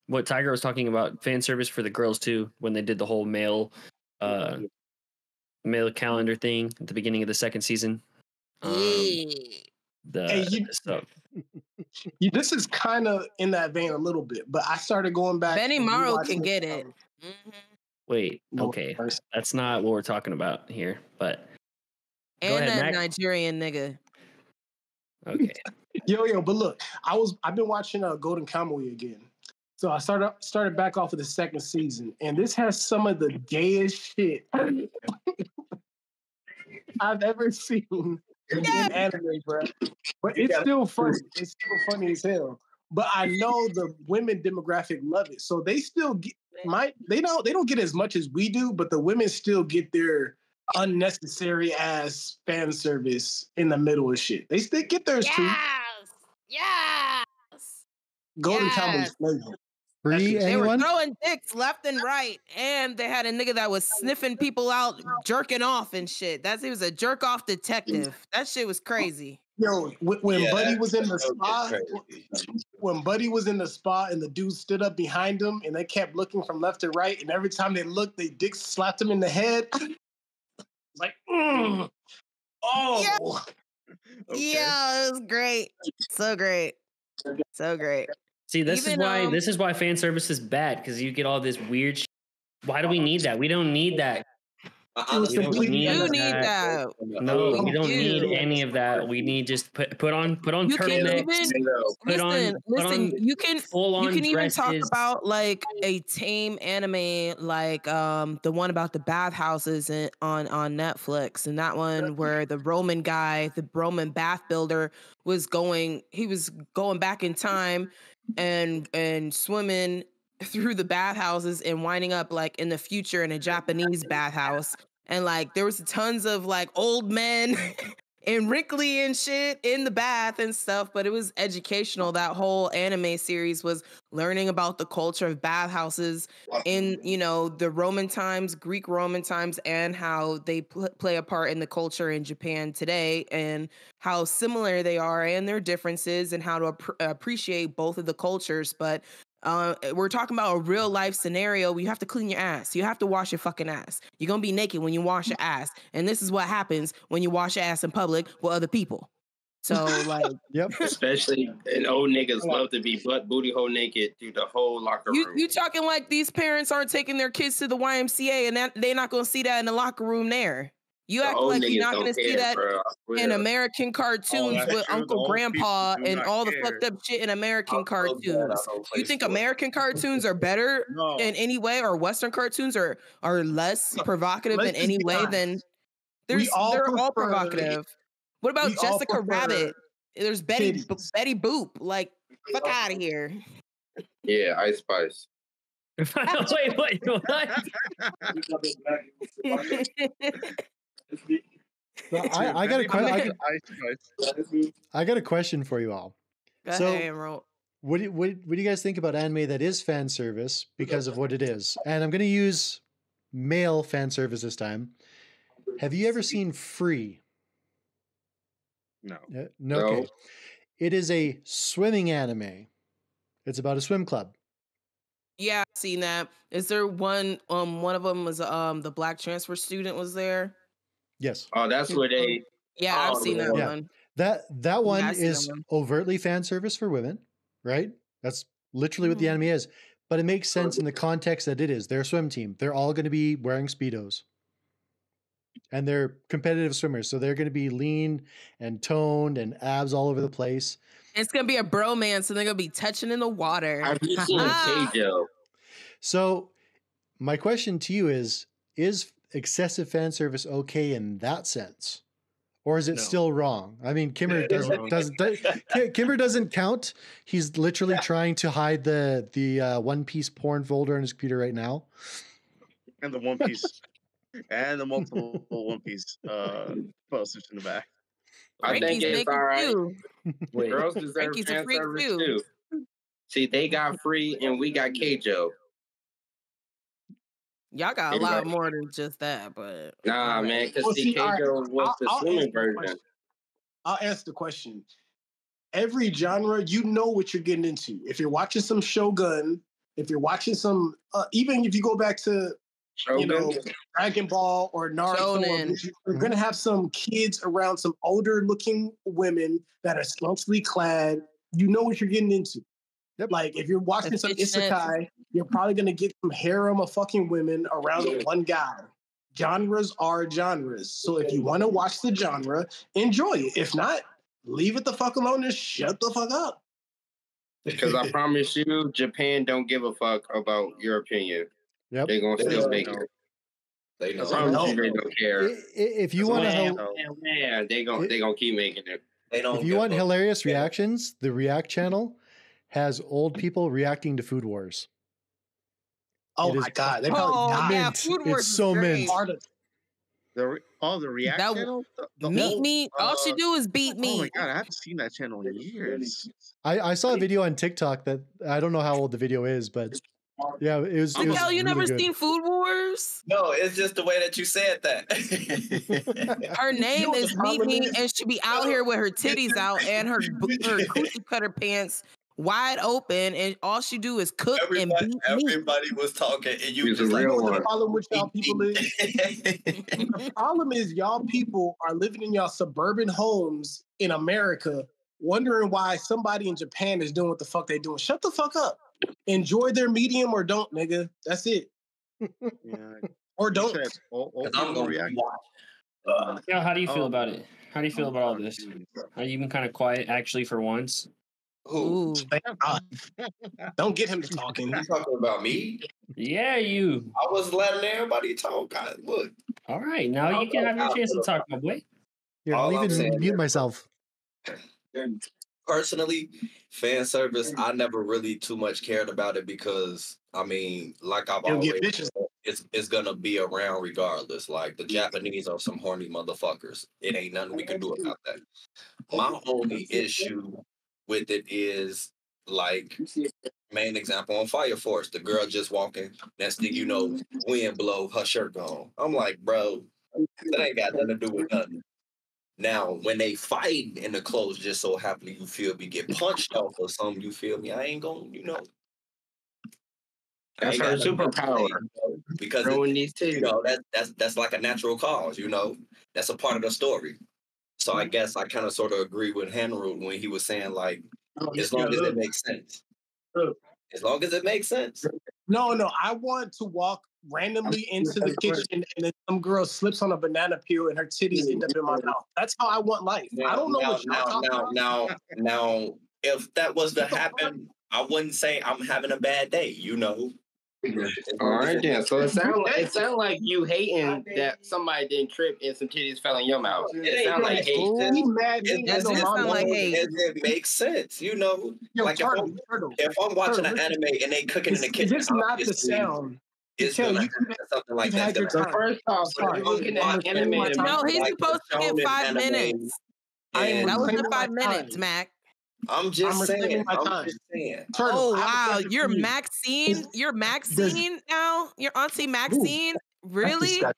what Tiger was talking about, fan service for the girls too, when they did the whole male calendar thing at the beginning of the second season. This is kind of in that vein a little bit, but I started going back. Benny Morrow can get it. Wait, okay, that's not what we're talking about here. But and ahead, that Mac. Nigerian nigga. Okay. Yo, but look, I've been watching Golden Kamuy again. So I started back off of the second season, and this has some of the gayest shit I've ever seen in anime, bro. But it's still funny. It's still funny as hell. But I know the women demographic love it, so they still get they don't get as much as we do, but the women still get their unnecessary ass fan service in the middle of shit. They still get theirs too. Yes. Golden Kamuy's flavor. Free They were anyone? throwing dicks left and right, and they had a nigga that was sniffing people out, jerking off and shit. He was a jerk off detective. That shit was crazy. Yo, when Buddy was in the that spa, crazy. when Buddy was in the spa and the dude stood up behind him and they kept looking from left to right, and every time they looked, they dick slapped him in the head. It's like, oh, Yeah. Okay. Yeah, it was great. So great. So great. See, this Even, is why fan service is bad, because you get all this weird. Why do we need that? We don't need that. was We don't completely need You need that. No, we don't You need do. any of that. We need just put on You can turtlenecks. even listen. You can full on even talk dresses. about like a tame anime, like the one about the bathhouses on Netflix, and that one where the Roman guy, the Roman bath builder, was going back in time and swimming through the bathhouses and winding up like in the future in a Japanese bathhouse. And like there was tons of like old men and wrinkly and shit in the bath and stuff, but it was educational. That whole anime series was learning about the culture of bathhouses in, the Roman times, Greek Roman times, and how they play a part in the culture in Japan today, and how similar they are and their differences, and how to appreciate both of the cultures. But we're talking about a real life scenario where you have to clean your ass. You have to wash your fucking ass. You're going to be naked when you wash your ass. And this is what happens when you wash your ass in public with other people. So like, Yep. Especially, and old niggas love to be butt booty hole naked through the whole locker room. you talking like these parents aren't taking their kids to the YMCA and that they're not going to see that in the locker room there. You The act old like you're niggas not going don't to see care, that bro, I in swear. American cartoons that's with true. The Uncle old Grandpa people do and not all the care. fucked up shit in American I'm so glad I cartoons. don't play You think sports. American cartoons are better No. in any way, or Western cartoons are less provocative Let's in just any be way honest. than We all they're all prefer- provocative. What about we all Jessica prefer Rabbit? There's Betty titties. Boop. Like, fuck out of here. Yeah, Ice Spice. Wait, what? So I got a I got a question for you all. Go So, ahead, Emerald. What do you guys think about anime that is fan service because of what it is? And I'm going to use male fan service this time. Have you ever seen Free? No. No. No. Okay. It is a swimming anime. It's about a swim club. Yeah, I've seen that. Is there one? One of them was the black transfer student was there. Yes. Oh, that's where they. Yeah, I've seen that Yeah. one. That one I've seen that is one. overtly fan service for women, right? That's literally what the anime is. But it makes sense in the context that it is. They're a swim team. They're all going to be wearing Speedos. And they're competitive swimmers. So they're going to be lean and toned and abs all over the place. It's gonna be a bromance, and they're gonna be touching in the water. Have you seen Keijo? So my question to you is excessive fan service okay in that sense? Or is it still wrong? I mean, Kimmer Kimmer doesn't count. He's literally trying to hide the One Piece porn folder on his computer right now. And the One Piece and the multiple One Piece posters in the back. I think it's all right. Girls deserve Frankie's a fan freak service too. too. See, they got Free and we got Keijo. Y'all got a lot more than just that, but Nah, man, because Well, the see, all right, Keijo was the I'll swimming answer the version. question. I'll answer the question. Every genre, you know what you're getting into. If you're watching some Shogun, if you're watching some, even if you go back to, Dragon Ball or Naruto, you're going to have some kids around some older looking women that are scantily clad. You know what you're getting into. Yep. Like if you're watching some isekai, you're probably going to get some harem of fucking women around one guy. Genres are genres. So if you want to watch the genre, enjoy it. If not, leave it the fuck alone and shut the fuck up. Because I promise you, Japan don't give a fuck about your opinion. Yep. They're going to still make it. They promise you they don't care. If you want to they gonna keep making it. If you want hilarious reactions, the React channel has old people reacting to Food Wars. Oh my god, they probably Food Wars it's so mint. The React channel? Meet me. All she do is beat me. Oh my god, I haven't seen that channel in years. I saw a video on TikTok that I don't know how old the video is, but yeah, it was. It was Hell, you really never good. seen Food Wars? No, it's just the way that you said that. Her name what is the Meet problem Me, is? and she be out here with her titties out and her coochie cutter pants wide open, and all she do is cook and beat me. Everybody was talking, and you He's just a like, real You know what one. the problem with y'all people is? The problem is y'all people are living in y'all suburban homes in America, wondering why somebody in Japan is doing what the fuck they doing. Shut the fuck up. Enjoy their medium or don't, nigga. That's it. Yeah. Or You don't. said all I'm people gonna react. Yeah, how do you feel Oh, about it? How do you feel about all this? Are you been kind of quiet actually for once? who? Ooh. Thank God. Don't get him to talking. You talking about me? Yeah, you. I was letting everybody talk. God, look, All right, now you can have your chance to talk, my boy. Here, all I'll I'm even saying mute is- myself. personally, fan service, I never really too much cared about it because I mean, like I've He'll always get bitches. said, it's gonna be around regardless. Like the Japanese are some horny motherfuckers. It ain't nothing we can do about that. My only issue with it is like main example on Fire Force, the girl just walking, next thing you know, wind blow, her shirt gone. I'm like, bro, that ain't got nothing to do with nothing. Now, when they fight and the clothes just so happen you feel me get punched off or something, you feel me? I ain't gonna, I That's ain't her got nothing to superpower. say, because Throwing these that's like a natural cause, that's a part of the story. So I guess I kind of sort of agree with Henry when he was saying like, as long as it makes sense, as long as it makes sense. No. I want to walk randomly into the kitchen and then some girl slips on a banana peel and her titties end up in my mouth. That's how I want life. I don't know what y'all talking about. Now, if that was to happen, I wouldn't say I'm having a bad day, All right then. So it sound like you hating that somebody didn't trip and some titties fell in your mouth. It sound like hate. He mad. He ain't got It no sound like hate. makes sense, Yo, like Turtle. if I'm watching an Turtle, anime and they cooking in the Is kitchen, this not the obviously, sound? it's Tell gonna you happen, something like you've that's had your gonna time. First off, Sorry. you're looking at anime. to No, he's like supposed to get shonen 5 anime, minutes. I am That was the reclaiming my 5 minutes, time. Mac. I'm just I'm reclaiming saying. my I'm time. just saying. Turtle, Oh I have a wow, question you're for you. Maxine. You're Does- Maxine now. Your auntie Maxine. That's Really? disgusting.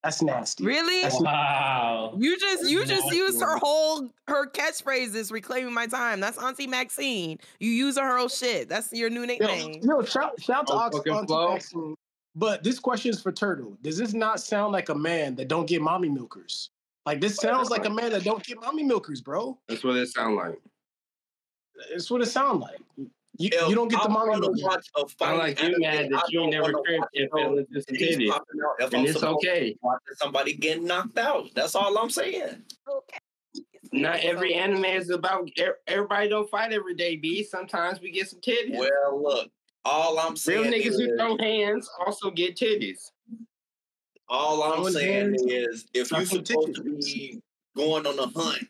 That's nasty. Really? That's Wow. You just Nasty used one. her catchphrases, reclaiming my time. That's Auntie Maxine. You use her whole shit. That's your new nickname. shout to Oh, fucking Auntie flow. Maxine. But this question is for Turtle. Does this not sound like a man that don't get mommy milkers? Like this sounds like a man that don't get mommy milkers, bro. That's what it sound like. It's what it sounds like. You If don't get the I'm mommy gonna milkers. watch a fight Sound like you anime, mad that I you don't never wanna tripped watch and no fell into some titties titties. popping out if And I'm it's supposed okay. to watch somebody getting knocked out. That's all I'm saying. Okay. Not every anime is about everybody don't fight every day, B. Sometimes we get some titties. Well, look, all I'm Real saying niggas is, who throw hands also get titties. all I'm Throwing saying hands, is, if you're sucking supposed to titties. be going on a hunt,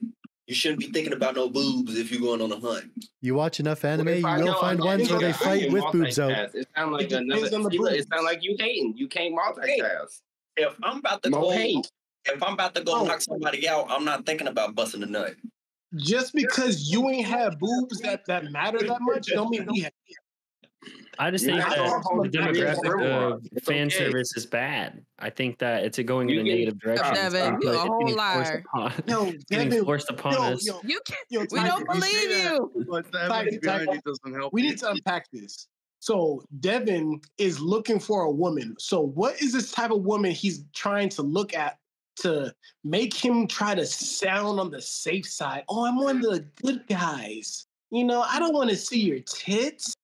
you shouldn't be thinking about no boobs if you're going on a hunt. You watch enough anime, If you I will know find I'm ones where they not fight can with boobs out. multitask. It sound like It depends on the it boobs. sound like you hating. You can't multitask. If I'm about to Mo go, hate. if I'm about to go Oh. knock somebody out, I'm not thinking about busting a nut. Just because you ain't had boobs that matter that much, don't mean we have. I just You're think not that gonna hold the the titties demographic forever. of It's fan okay. service is bad. I think that it's going in You a get- negative direction. It's Devin, getting you a it's whole getting forced liar. upon, Yo, it's getting Devin, forced upon us. You can't. yo, We Tiger, don't believe you. But the Tiger, evidence behind Tiger, it doesn't help. we you. need to unpack this. So Devin is looking for a woman. So what is this type of woman he's trying to look at to make him try to sound on the safe side? Oh, I'm one of the good guys. You know, I don't want to see your tits.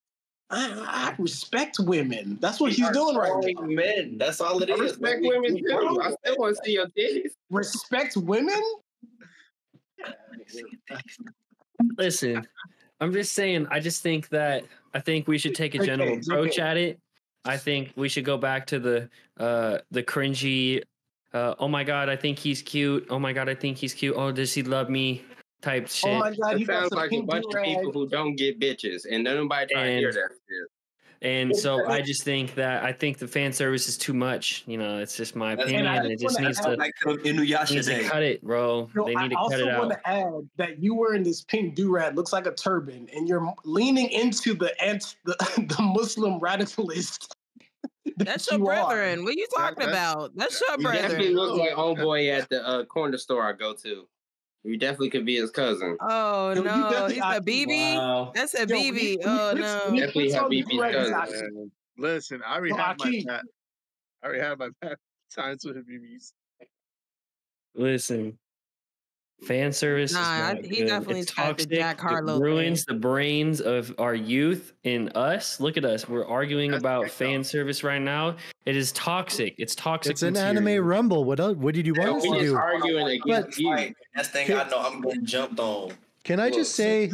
I respect women. That's what he's doing right now. Men, that's all it I is. respect man. women too. I still want to see your titties. Respect women? Listen, I'm just saying. I think we should take a general Okay, approach okay. at it. I think we should go back to the cringy. Oh my god, I think he's cute. Oh my god, I think he's cute. Oh, does he love me? Type shit. Oh my God, That he got sounds some like a pink bunch of do-rag. people who don't get bitches, and nobody trying to hear And- that shit. And so I just think the fan service is too much. You know, it's just my opinion. It just needs to cut it, bro. No, They need to cut it I also want out. to add that you wearing this pink do-rag looks like a turban, and you're leaning into the Muslim radicalist. That's your brethren. What are you talking about? That's your You brethren. definitely look like homeboy at the corner store I go to. You definitely could be his cousin. Oh Yo, you no, definitely- he's a BB. Wow. That's a Yo, BB. when Oh you no. put Definitely have on the BB's do-rag, it's cousin. actually- Listen, I already No, had my Akeem. bad. I already had my bad times with BBs. Listen, fan service Nah, is not he good. definitely It's got the toxic. Jack Harlow It ruins the brains of our youth and us. Look at us. We're arguing That's about right, fan service right now. It is toxic. It's toxic. It's an material. anime rumble. What else? What did you want us We to just do? arguing against you. Next thing I know, I'm getting jumped on. Can I just say?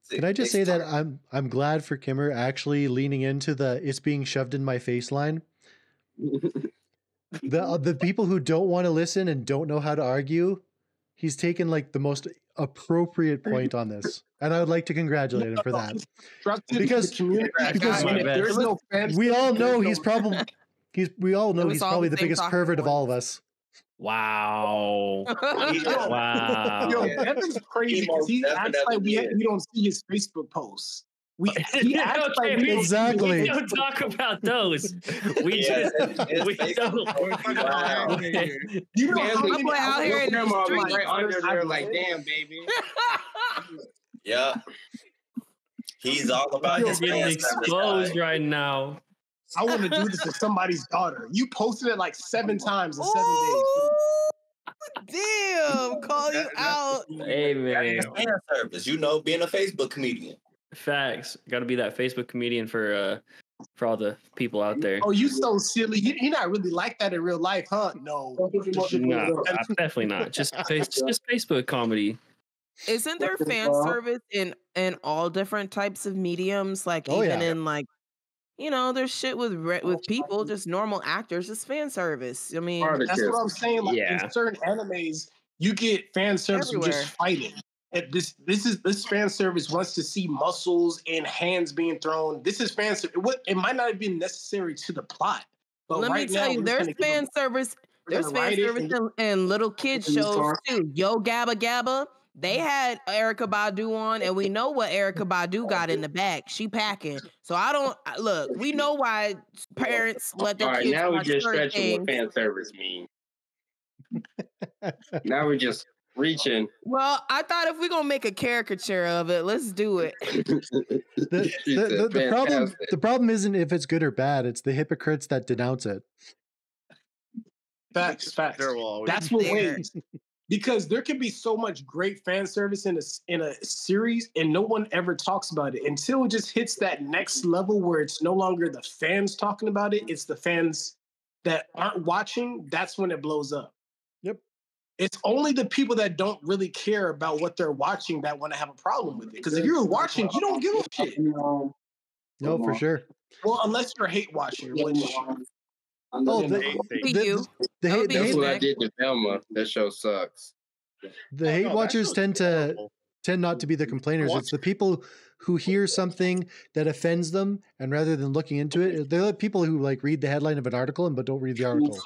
Can I just say that Next I'm glad for Kimmer actually leaning into the "it's being shoved in my face" line. The people who don't want to listen and don't know how to argue, he's taken like the most appropriate point on this, and I would like to congratulate him for that. Because- because my best. there's no fans. We all know he's probably we all know It was he's all probably the the same biggest talking pervert of all of points. us. Wow. Wow. Yo, Devin's crazy because he acts like we don't see his Facebook posts. He acts like we don't see his Exactly. We don't talk about those. We Yeah, just it's we Facebook. don't. Wow. You know how Family- many boy out here in the grandma street. was right under I've there like, read. damn, baby. Yeah. He's all about You're his getting fan service exposed guy. right now. I want to do this to somebody's daughter. You posted it like 7 times in 7 days. Damn, call you out. Hey man, His fan service, you know, being a Facebook comedian. facts. Got to be that Facebook comedian for all the people out there. Oh, you so silly. You're not really like that in real life, huh? No. No, definitely not. Just Facebook comedy. Isn't there fan service in all different types of mediums? Like Oh, even yeah. in like, you know, there's shit with people, just normal actors. It's fan service. I mean, That's what I'm saying. Like Yeah. in certain animes, you get fan service from Everywhere. just fighting. And this fan service wants to see muscles and hands being thrown. This is fan service. It might not have been necessary to the plot, but let right me tell now, you, we're there's gonna give fan them- service. we're There's gonna fan write it service and- in little kids and shows start- too. Yo Gabba Gabba. They had Erica Badu on, and we know what Erica Badu got in the back. She packing. So look. We know why parents let their All right, kids now we're watch just certain stretching what things. fan service means. Now we're just reaching. Well, I thought if we're gonna make a caricature of it, let's do it. The problem isn't if it's good or bad, it's the hypocrites that denounce it. Facts. There will always That's be. what There. waves. Because there can be so much great fan service in a series, and no one ever talks about it until it just hits that next level where it's no longer the fans talking about it; it's the fans that aren't watching. That's when it blows up. Yep. It's only the people that don't really care about what they're watching that want to have a problem with it. Because if you're watching, you don't give a shit. No, for sure. Well, unless you're hate watching, which Oh, the Hate Be the- you. the That would hate be the That's hate, what I Mac. did to Velma. That show sucks. the hate watchers tend not to be the complainers. It's the people who hear something that offends them, and rather than looking into it, they're the people who like read the headline of an article but don't read the article.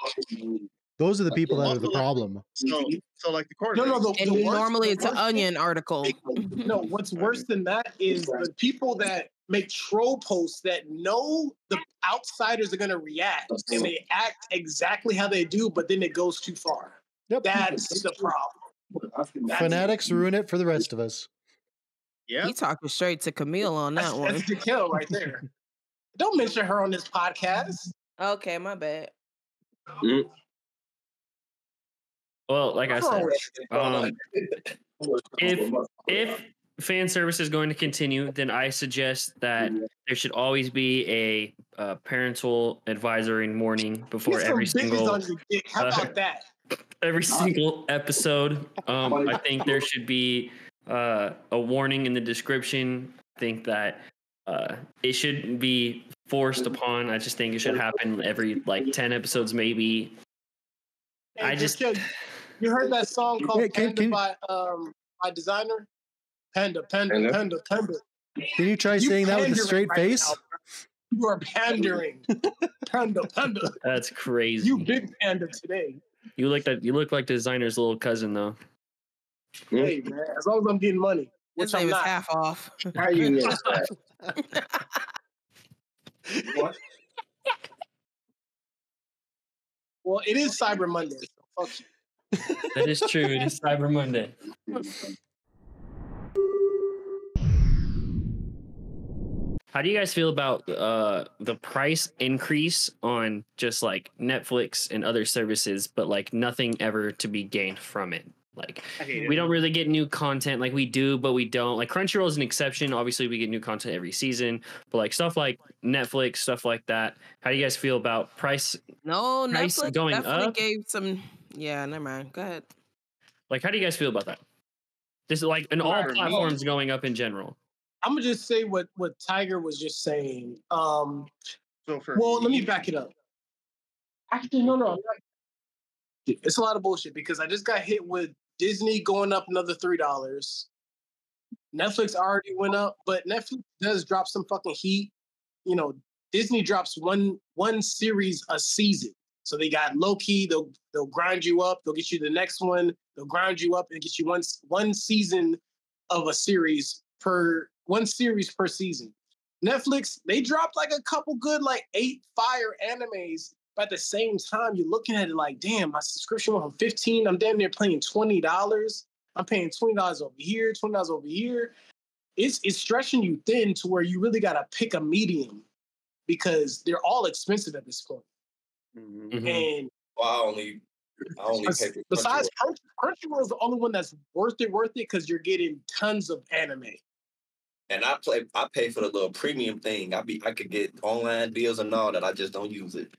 Those are the people that are the problem. So like the quarterback. no, And the worst- normally it's the an worst- onion article. No, what's worse than that is the people that make troll posts that know the outsiders are going to react and they act exactly how they do, but then it goes too far. Yep. That's the problem. Fanatics ruin it for the rest of us. Yeah. He talking straight to Camille on that That's one. Jaquel right there. Don't mention her on this podcast. Okay, my bad. Well, like I said, if fan service is going to continue, then I suggest that there should always be a parental advisory warning before Get some every bitches single on your dick. How about that? episode. I think there should be a warning in the description. I think that it shouldn't be forced upon. I just think it should happen every like 10 episodes, maybe. Hey, Jaquel, you heard that song called Hey, Panda by Designer? Panda. Can you try saying that with a pandering straight right face? now, You are pandering. Panda. That's crazy. You big panda today. You look like the designer's little cousin though. Hey man, as long as I'm getting money, which His name I'm is not. half off. How you know that? What? Well, it is Cyber Monday. So fuck you. That is true. It is Cyber Monday. How do you guys feel about the price increase on just like Netflix and other services, but like nothing ever to be gained from it? Like we don't really get new content, like we do, but we don't. Like Crunchyroll is an exception. Obviously, we get new content every season, but like stuff like Netflix, stuff like that. How do you guys feel about price Netflix going definitely up? gave some. Yeah, never mind. Go ahead. Like, how do you guys feel about that? Just like in all platforms going up in general. I'm gonna just say what Tiger was just saying. So for Let me back it up. Actually, no. It's a lot of bullshit because I just got hit with Disney going up another $3. Netflix already went up, but Netflix does drop some fucking heat. You know, Disney drops one series a season. So they got Loki, they'll grind you up, they'll get you the next one, they'll grind you up and get you one season of a series per season. Netflix, they dropped like a couple good, like 8 fire animes, but at the same time, you're looking at it like, damn, my subscription went from $15, I'm damn near paying $20. I'm paying $20 over here, $20 over here. It's stretching you thin to where you really gotta pick a medium because they're all expensive at this point. Mm-hmm. And I only pay for besides Crunchyroll is the only one that's worth it because you're getting tons of anime. And I pay for the little premium thing. I could get online deals and all that. I just don't use it.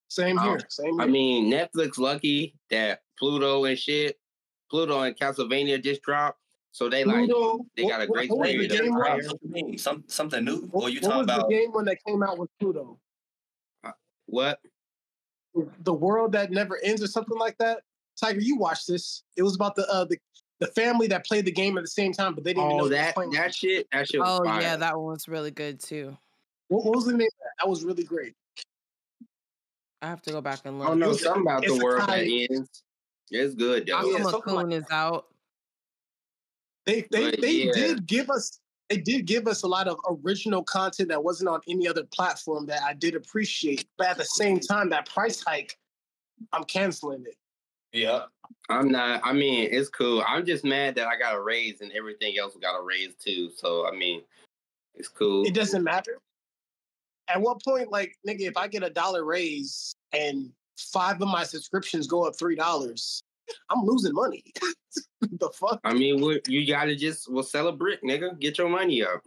Same here. I mean, Netflix lucky that Pluto and Castlevania just dropped. So they Pluto, they got a great game. Something new. What was the game when that came out with Pluto? What? The World That Never Ends or something like that. Tiger, you watched this. It was about the family that played the game at the same time, but they didn't even know that shit. That shit was fire. Yeah, that one was really good too. What was the name of that? That was really great. I have to go back and look. I don't know something about The World That Ends. It's good, though. Akuma-kun is out. They did give us a lot of original content that wasn't on any other platform that I did appreciate. But at the same time, that price hike, I'm canceling it. Yeah. I'm not. I mean, it's cool. I'm just mad that I got a raise and everything else got a raise too. So, I mean, it's cool. It doesn't matter. At what point, like, nigga, if I get $1 raise and 5 of my subscriptions go up $3, I'm losing money. The fuck? I mean, you gotta sell a brick, nigga. Get your money up.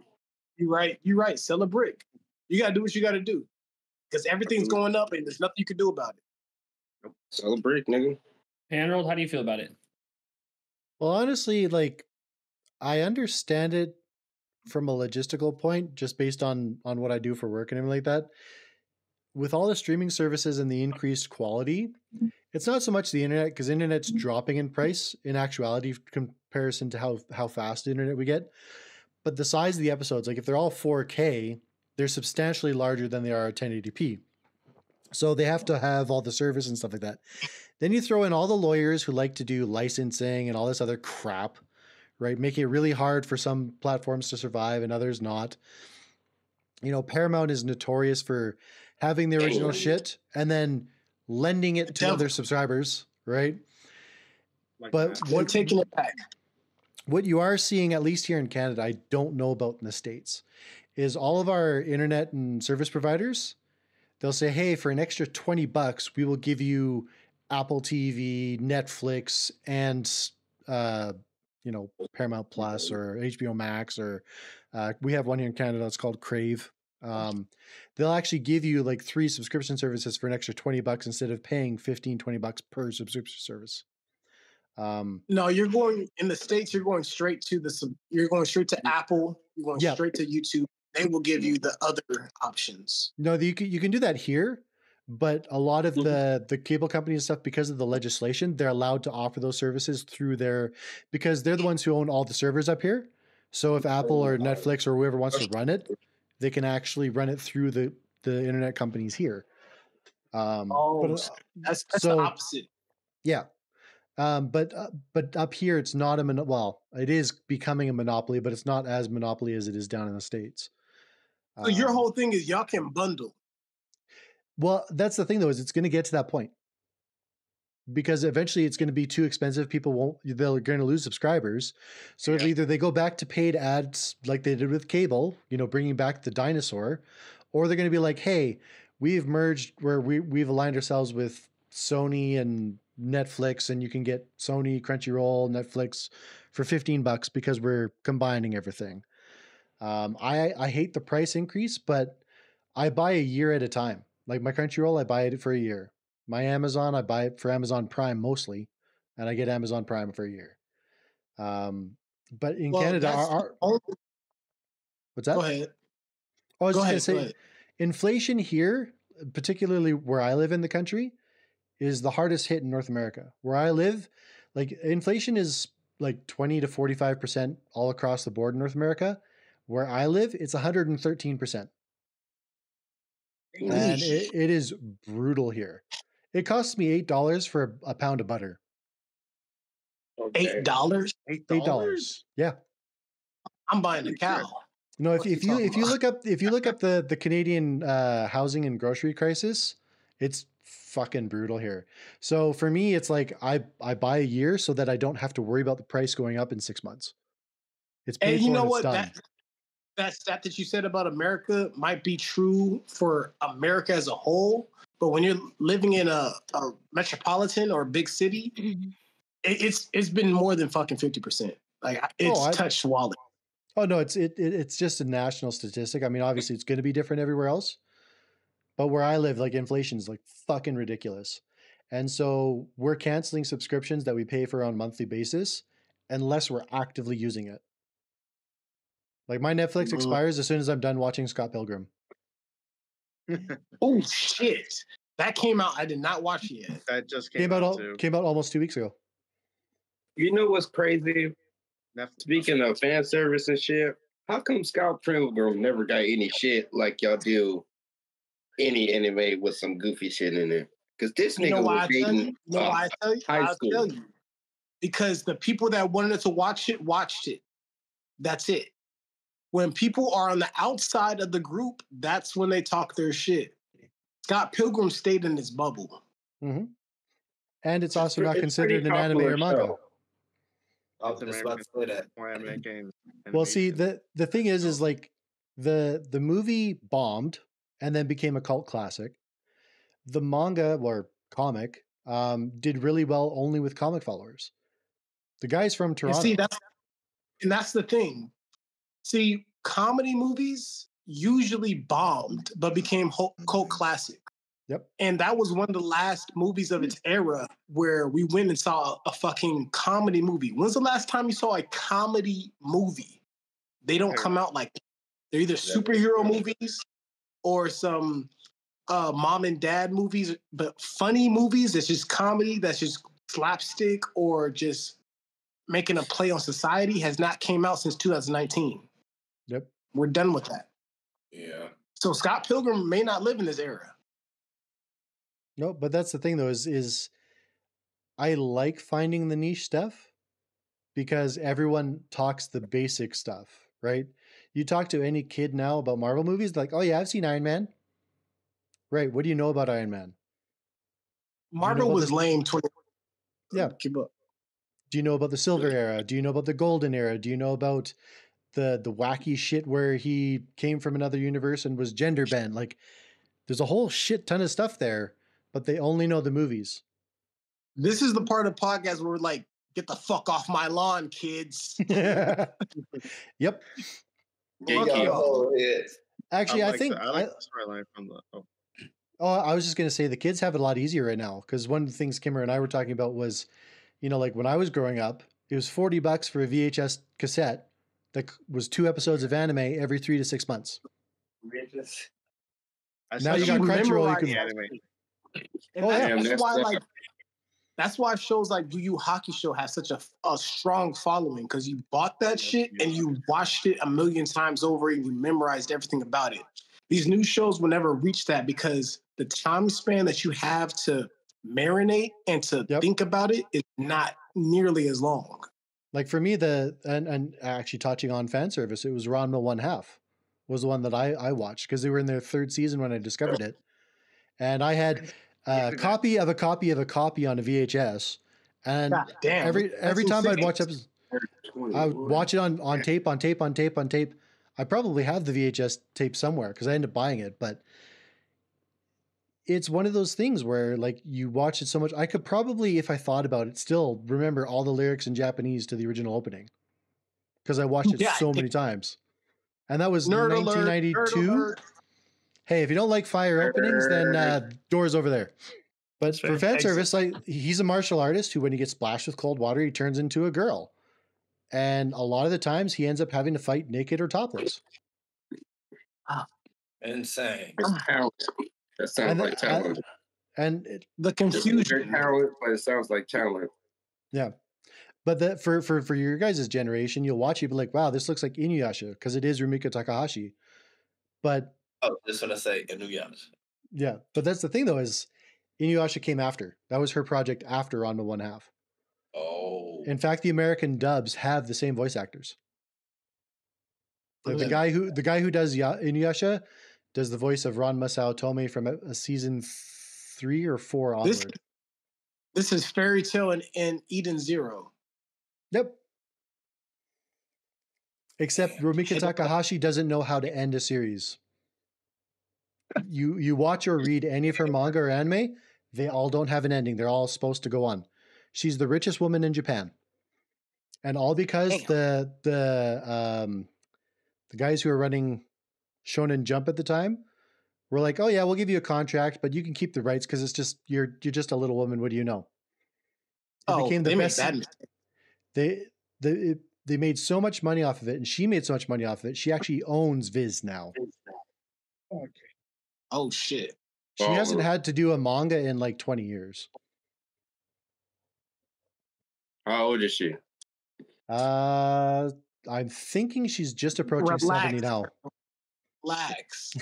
You're right. Sell a brick. You gotta do what you gotta do. Because everything's going up and there's nothing you can do about it. Sell a brick, nigga. Harold, how do you feel about it? Well, honestly, like, I understand it from a logistical point, just based on what I do for work and everything like that. With all the streaming services and the increased quality, it's not so much the internet, because internet's dropping in price in actuality comparison to how fast the internet we get. But the size of the episodes, like if they're all 4K, they're substantially larger than they are at 1080p. So they have to have all the service and stuff like that. Then you throw in all the lawyers who like to do licensing and all this other crap, right? Making it really hard for some platforms to survive and others not. You know, Paramount is notorious for having the original shit and then lending it to other subscribers, right? But what taking it back. What you are seeing, at least here in Canada, I don't know about in the States, is all of our internet and service providers, they'll say, hey, for an extra $20, we will give you Apple TV, Netflix, and Paramount Plus or HBO Max, or we have one here in Canada that's called Crave. They'll actually give you like 3 subscription services for an extra $20 instead of paying $15-20 per subscription service. No, you're going in the States. You're going straight to Apple. You're going straight to YouTube. They will give you the other options. No, you can do that here, but a lot of the cable companies and stuff, because of the legislation, they're allowed to offer those services through because they're the ones who own all the servers up here. So if Apple or Netflix or whoever wants to run it, they can actually run it through the internet companies here. That's the opposite. Yeah. But up here, it's not well, it is becoming a monopoly, but it's not as monopoly as it is down in the States. So your whole thing is y'all can bundle. Well, that's the thing though, is it's going to get to that point because eventually it's going to be too expensive. They're going to lose subscribers. So either they go back to paid ads like they did with cable, bringing back the dinosaur, or they're going to be like, hey, we've merged where we've aligned ourselves with Sony and Netflix, and you can get Sony, Crunchyroll, Netflix for $15 because we're combining everything. I hate the price increase, but I buy a year at a time. Like my Crunchyroll, I buy it for a year. My Amazon, I buy it for Amazon Prime mostly, and I get Amazon Prime for a year. But in Canada, what's that? Go ahead. I was just going to say, inflation here, particularly where I live in the country, is the hardest hit in North America. Where I live, like inflation is like 20 to 45% all across the board in North America. Where I live, it's 113%. And it is brutal here. It costs me $8 for a pound of butter. $8? $8. Yeah. I'm buying a cow. If you look up the Canadian housing and grocery crisis, it's fucking brutal here. So for me, it's like I buy a year so that I don't have to worry about the price going up in 6 months. It's paid and you know what? Done. That stat that you said about America might be true for America as a whole, but when you're living in a metropolitan or a big city, it's been more than fucking 50%. Like it's touched wallet. Oh no, it's just a national statistic. I mean, obviously it's going to be different everywhere else, but where I live, like inflation is like fucking ridiculous, and so we're canceling subscriptions that we pay for on a monthly basis unless we're actively using it. Like my Netflix expires as soon as I'm done watching Scott Pilgrim. Oh shit! That came out. I did not watch it yet. That just came out too. Came out almost 2 weeks ago. You know what's crazy? Speaking of fan service and shit, how come Scott Pilgrim never got any shit like y'all do any anime with some goofy shit in there? Because this nigga was reading high school. I'll tell you. Because the people that wanted to watch it watched it. That's it. When people are on the outside of the group, that's when they talk their shit. Scott Pilgrim stayed in his bubble. Mm-hmm. And it's also not considered an anime or manga. I was just about to say that. Well, see, the thing is like the movie bombed and then became a cult classic. The manga or comic did really well only with comic followers. The guy's from Toronto. And see, that's the thing. See, comedy movies usually bombed, but became cult classic. Yep. And that was one of the last movies of its era where we went and saw a fucking comedy movie. When's the last time you saw a comedy movie? They don't come out like that. They're either superhero movies or some mom and dad movies, but funny movies that's just comedy, that's just slapstick or just making a play on society has not came out since 2019. Yep. We're done with that. Yeah. So Scott Pilgrim may not live in this era. No, but that's the thing though, is I like finding the niche stuff because everyone talks the basic stuff, right? You talk to any kid now about Marvel movies, like, oh yeah, I've seen Iron Man. Right. What do you know about Iron Man? Marvel was lame. Yeah. Keep up. Do you know about the Silver Era? Do you know about the Golden Era? Do you know about the wacky shit where he came from another universe and was gender bent? Like, there's a whole shit ton of stuff there, but they only know the movies. This is the part of the podcast where we're like, get the fuck off my lawn, kids. Yep. Actually, I like the storyline from the. Oh, I was just going to say the kids have it a lot easier right now because one of the things Kimmer and I were talking about was, like when I was growing up, it was $40 for a VHS cassette that was 2 episodes of anime every 3 to 6 months. Now you got Crunchyroll. You can And that's That's why shows like Yu Yu Hockey Show have such a strong following, because you bought that shit and you watched it a million times over and you memorized everything about it. These new shows will never reach that because the time span that you have to marinate and to think about it is not nearly as long. Like for me, and actually touching on fan service, it was Ranma 1/2 was the one that I watched because they were in their third season when I discovered it. And I had a copy of a copy of a copy on a VHS. And every time I'd watch episodes, I would watch it on tape. I probably have the VHS tape somewhere because I ended up buying it. But it's one of those things where like you watch it so much. I could probably, if I thought about it, still remember all the lyrics in Japanese to the original opening because I watched it so many times. And that was 1992. Hey, if you don't like fire openings, then doors over there. But for fan service, like he's a martial artist who, when he gets splashed with cold water, he turns into a girl. And a lot of the times he ends up having to fight naked or topless. Insane. That sounds like talent. And the confusion. Talent, but it sounds like talent. Yeah. But for your guys' generation, you'll watch it and be like, wow, this looks like Inuyasha because it is Rumiko Takahashi. But that's what I say, Inuyasha. Yeah, but that's the thing though, is Inuyasha came after. That was her project after Ranma 1/2. Oh. In fact, the American dubs have the same voice actors. The guy who does Inuyasha does the voice of Ranma Saotome from season 3 or 4 onward. This is Fairy Tail and Eden Zero. Yep. Except Rumiko Takahashi doesn't know how to end a series. You watch or read any of her manga or anime, they all don't have an ending. They're all supposed to go on. She's the richest woman in Japan. And all because the guys who are running Shonen Jump at the time were like, "Oh yeah, we'll give you a contract, but you can keep the rights because it's just you're just a little woman. What do you know?" It became the best. They made so much money off of it, and she made so much money off of it. She actually owns Viz now. Okay. Oh shit. She hasn't had to do a manga in like 20 years. How old is she? I'm thinking she's just approaching 70 now. Relax.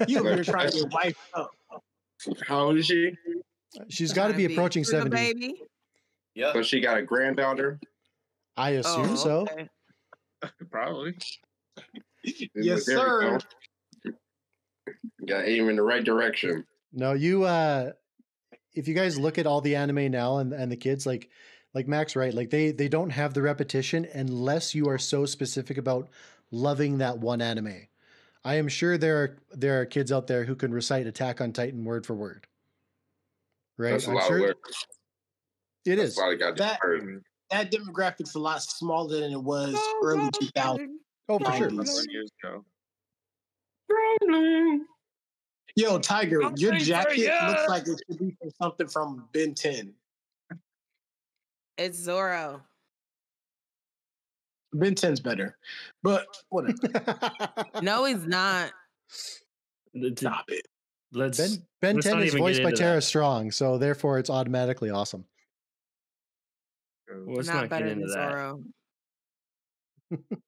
You were trying to get wiped up. How old is she? She's got to be approaching 70. Baby. Yeah. So she got a granddaughter? I assume so. Okay. Probably. Yes, sir. Got aim in the right direction. No, you if you guys look at all the anime now and the kids, like Mac's right, like they don't have the repetition unless you are so specific about loving that one anime. I am sure there are kids out there who can recite Attack on Titan word for word. Right? That's a lot of work. It is. That demographic's a lot smaller than it was early 2000s. Oh, for sure. Years ago. Yo, Tiger, your jacket looks like it should be from something from Ben 10. It's Zoro. Ben 10's better, but whatever. No, he's not. Stop it. Ben 10 is voiced by Tara Strong, so therefore it's automatically awesome. Let's not get better into than that.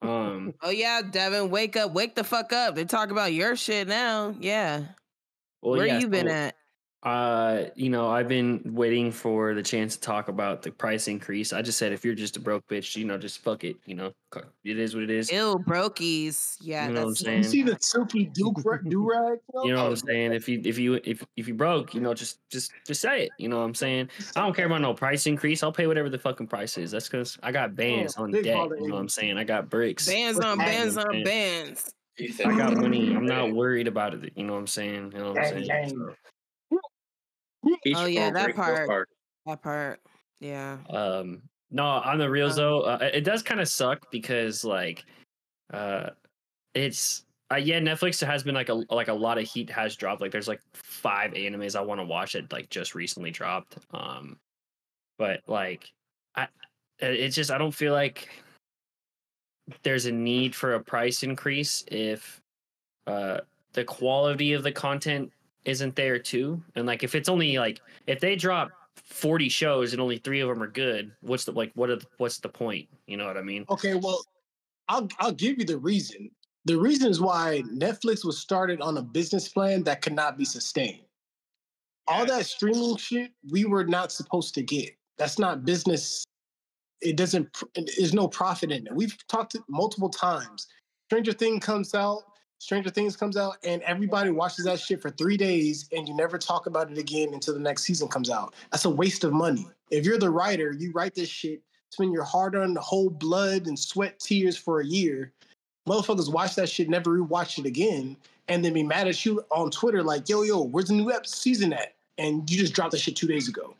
Zoro. Oh yeah, Devin, wake the fuck up. They talk about your shit now. Yeah. Well, where you been at? I've been waiting for the chance to talk about the price increase. I just said, if you're just a broke bitch, just fuck it. It is what it is. Ew, brokies. Yeah, you know what I'm saying. You see the silky do-rag? You know what I'm saying? If you broke, just say it. You know what I'm saying? I don't care about no price increase. I'll pay whatever the fucking price is. That's because I got bands on deck. You know what I'm saying? I got bricks. Bands on bands on bands. I got money. I'm not worried about it. You know what I'm saying? You know what I'm saying? So. Oh yeah, that part. That part. Yeah. No, on the reals though, it does kind of suck because it's Netflix has been like a lot of heat has dropped. Like there's like 5 animes I want to watch that like just recently dropped. But like I don't feel like there's a need for a price increase if the quality of the content isn't there too. And like if it's only like if they drop 40 shows and only 3 of them are good, what's the point? You know what I mean? Okay, well, I'll give you the reason. The reason is why Netflix was started on a business plan that could not be sustained. All that streaming shit we were not supposed to get. That's not business. It doesn't. There's no profit in it. We've talked multiple times. Stranger Things comes out, and everybody watches that shit for 3 days, and you never talk about it again until the next season comes out. That's a waste of money. If you're the writer, you write this shit, spend your hard-earned whole blood and sweat, tears for a year. Motherfuckers watch that shit, never rewatch it again, and then be mad at you on Twitter like, yo, where's the new season at? And you just dropped that shit 2 days ago.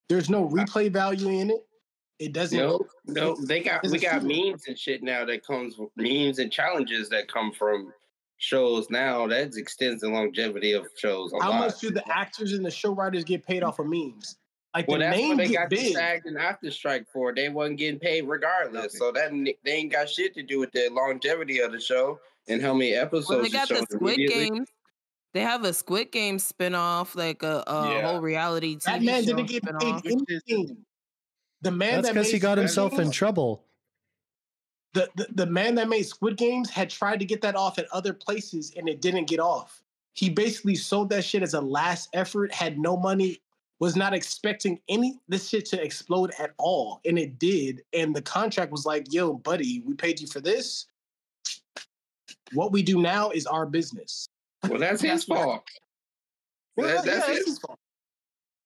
There's no replay value in it. It doesn't. No. We got memes and shit now that comes memes and challenges that come from shows now. That extends the longevity of shows. How much do the actors and the show writers get paid off of memes? Like well, the that's name what they get got big. the SAG and after strike for. They wasn't getting paid regardless. So that they ain't got shit to do with the longevity of the show and how many episodes. Well, they got the Squid Games. They have a Squid Game spinoff, like a whole reality TV That man show didn't get paid anything. The man That's because he got himself in trouble. The man that made Squid Games had tried to get that off at other places and it didn't get off. He basically sold that shit as a last effort, had no money, was not expecting this shit to explode at all. And it did. And the contract was like, yo, buddy, we paid you for this. What we do now is our business. Well, that's his fault. That's his fault.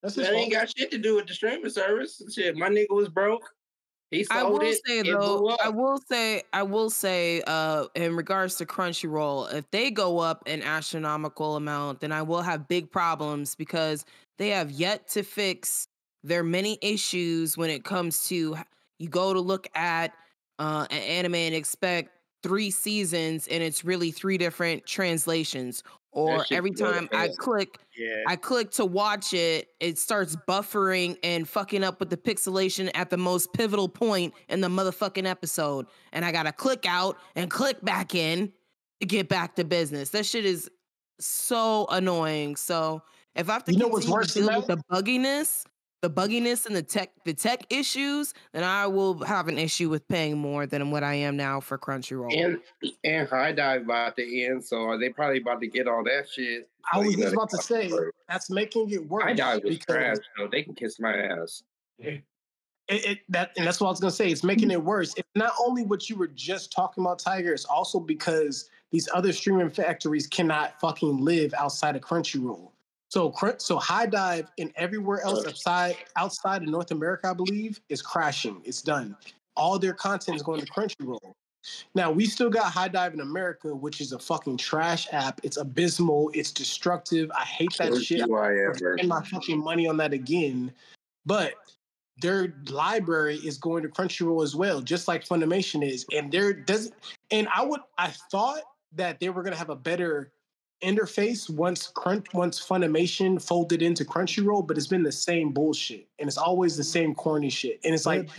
That ain't got shit to do with the streaming service. Shit, my nigga was broke. He sold it. I will say, in regards to Crunchyroll, if they go up an astronomical amount, then I will have big problems because they have yet to fix their many issues when it comes to you go to look at an anime and expect 3 seasons and it's really 3 different translations. Or every time I click to watch it, it starts buffering and fucking up with the pixelation at the most pivotal point in the motherfucking episode. And I gotta click out and click back in to get back to business. That shit is so annoying. So if I have to continue to deal with the bugginess and the tech issues, then I will have an issue with paying more than what I am now for Crunchyroll. And High Dive about to end, so they probably about to get all that shit. I was just about to say that's making it worse. High Dive was trash, so they can kiss my ass. And that's what I was gonna say. It's making it worse. It's not only what you were just talking about, Tiger. It's also because these other streaming factories cannot fucking live outside of Crunchyroll. So High Dive and everywhere else outside of North America, I believe, is crashing. It's done. All their content is going to Crunchyroll. Now, we still got High Dive in America, which is a fucking trash app. It's abysmal. It's destructive. I hate that shit. I'm spend my fucking money on that again. But their library is going to Crunchyroll as well, just like Funimation is. And I thought that they were going to have a better interface once Funimation folded into Crunchyroll, but it's been the same bullshit and it's always the same corny shit. And it's like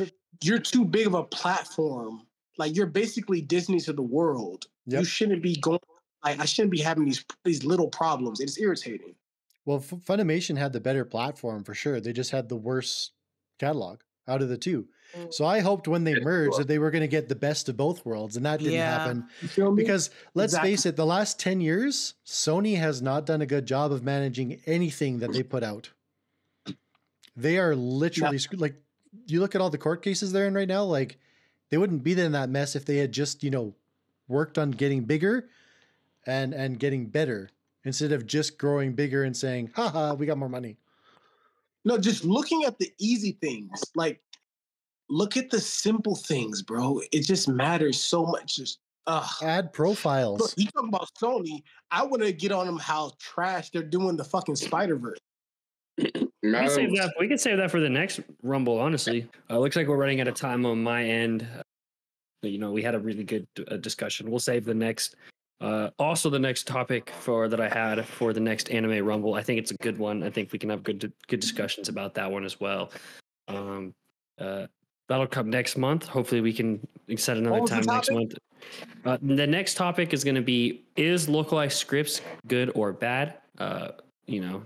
you're too big of a platform. Like you're basically Disney to the world. Yep. You shouldn't be going. I shouldn't be having these little problems. It's irritating. Well, Funimation had the better platform for sure. They just had the worst catalog out of the two. So I hoped when they merged that they were going to get the best of both worlds, and that didn't happen. Because let's face it, the last 10 years, Sony has not done a good job of managing anything that they put out. They are literally like, you look at all the court cases they're in right now, like they wouldn't be in that mess if they had just, worked on getting bigger and getting better instead of just growing bigger and saying, haha, we got more money. No, just looking at the easy things, like, look at the simple things, bro. It just matters so much. Just add profiles. Look, you talking about Sony? I want to get on them how trash they're doing the fucking Spider-Verse. We can save that for the next Rumble. Honestly, looks like we're running out of time on my end. We had a really good discussion. We'll save the next. Also, the next topic that I had for the next Anime Rumble. I think it's a good one. I think we can have good discussions about that one as well. That'll come next month. Hopefully we can set another time next month. The next topic is going to be, is localized scripts good or bad?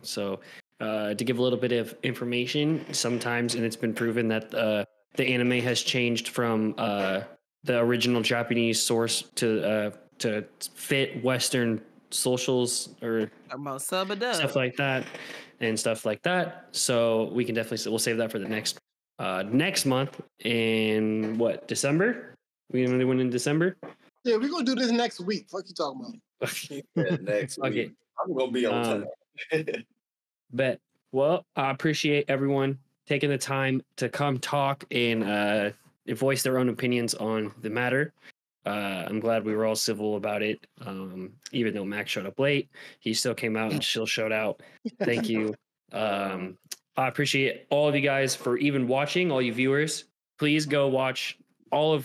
So to give a little bit of information. Sometimes, and it's been proven that the anime has changed from the original Japanese source to fit Western socials or stuff like that and stuff like that. So we can definitely we'll save that for the next month in what, December? We gonna do one in December? Yeah, we're gonna do this next week. Fuck you talking about? Yeah, next week. I'm gonna be on time. Bet. Well, I appreciate everyone taking the time to come talk and voice their own opinions on the matter. I'm glad we were all civil about it. Even though Max showed up late, he still came out and still showed out. Thank you. I appreciate all of you guys for even watching, all you viewers. Please go watch all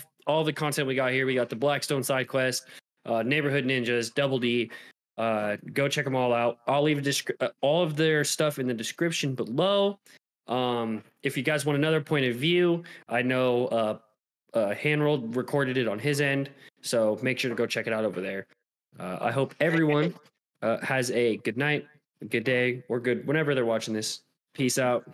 the content we got here. We got the Blackstone side quest, Neighborhood Ninjas, Double D. Go check them all out. I'll leave all of their stuff in the description below. If you guys want another point of view, I know Handrolled recorded it on his end, so make sure to go check it out over there. I hope everyone has a good night, a good day, or good whenever they're watching this. Peace out.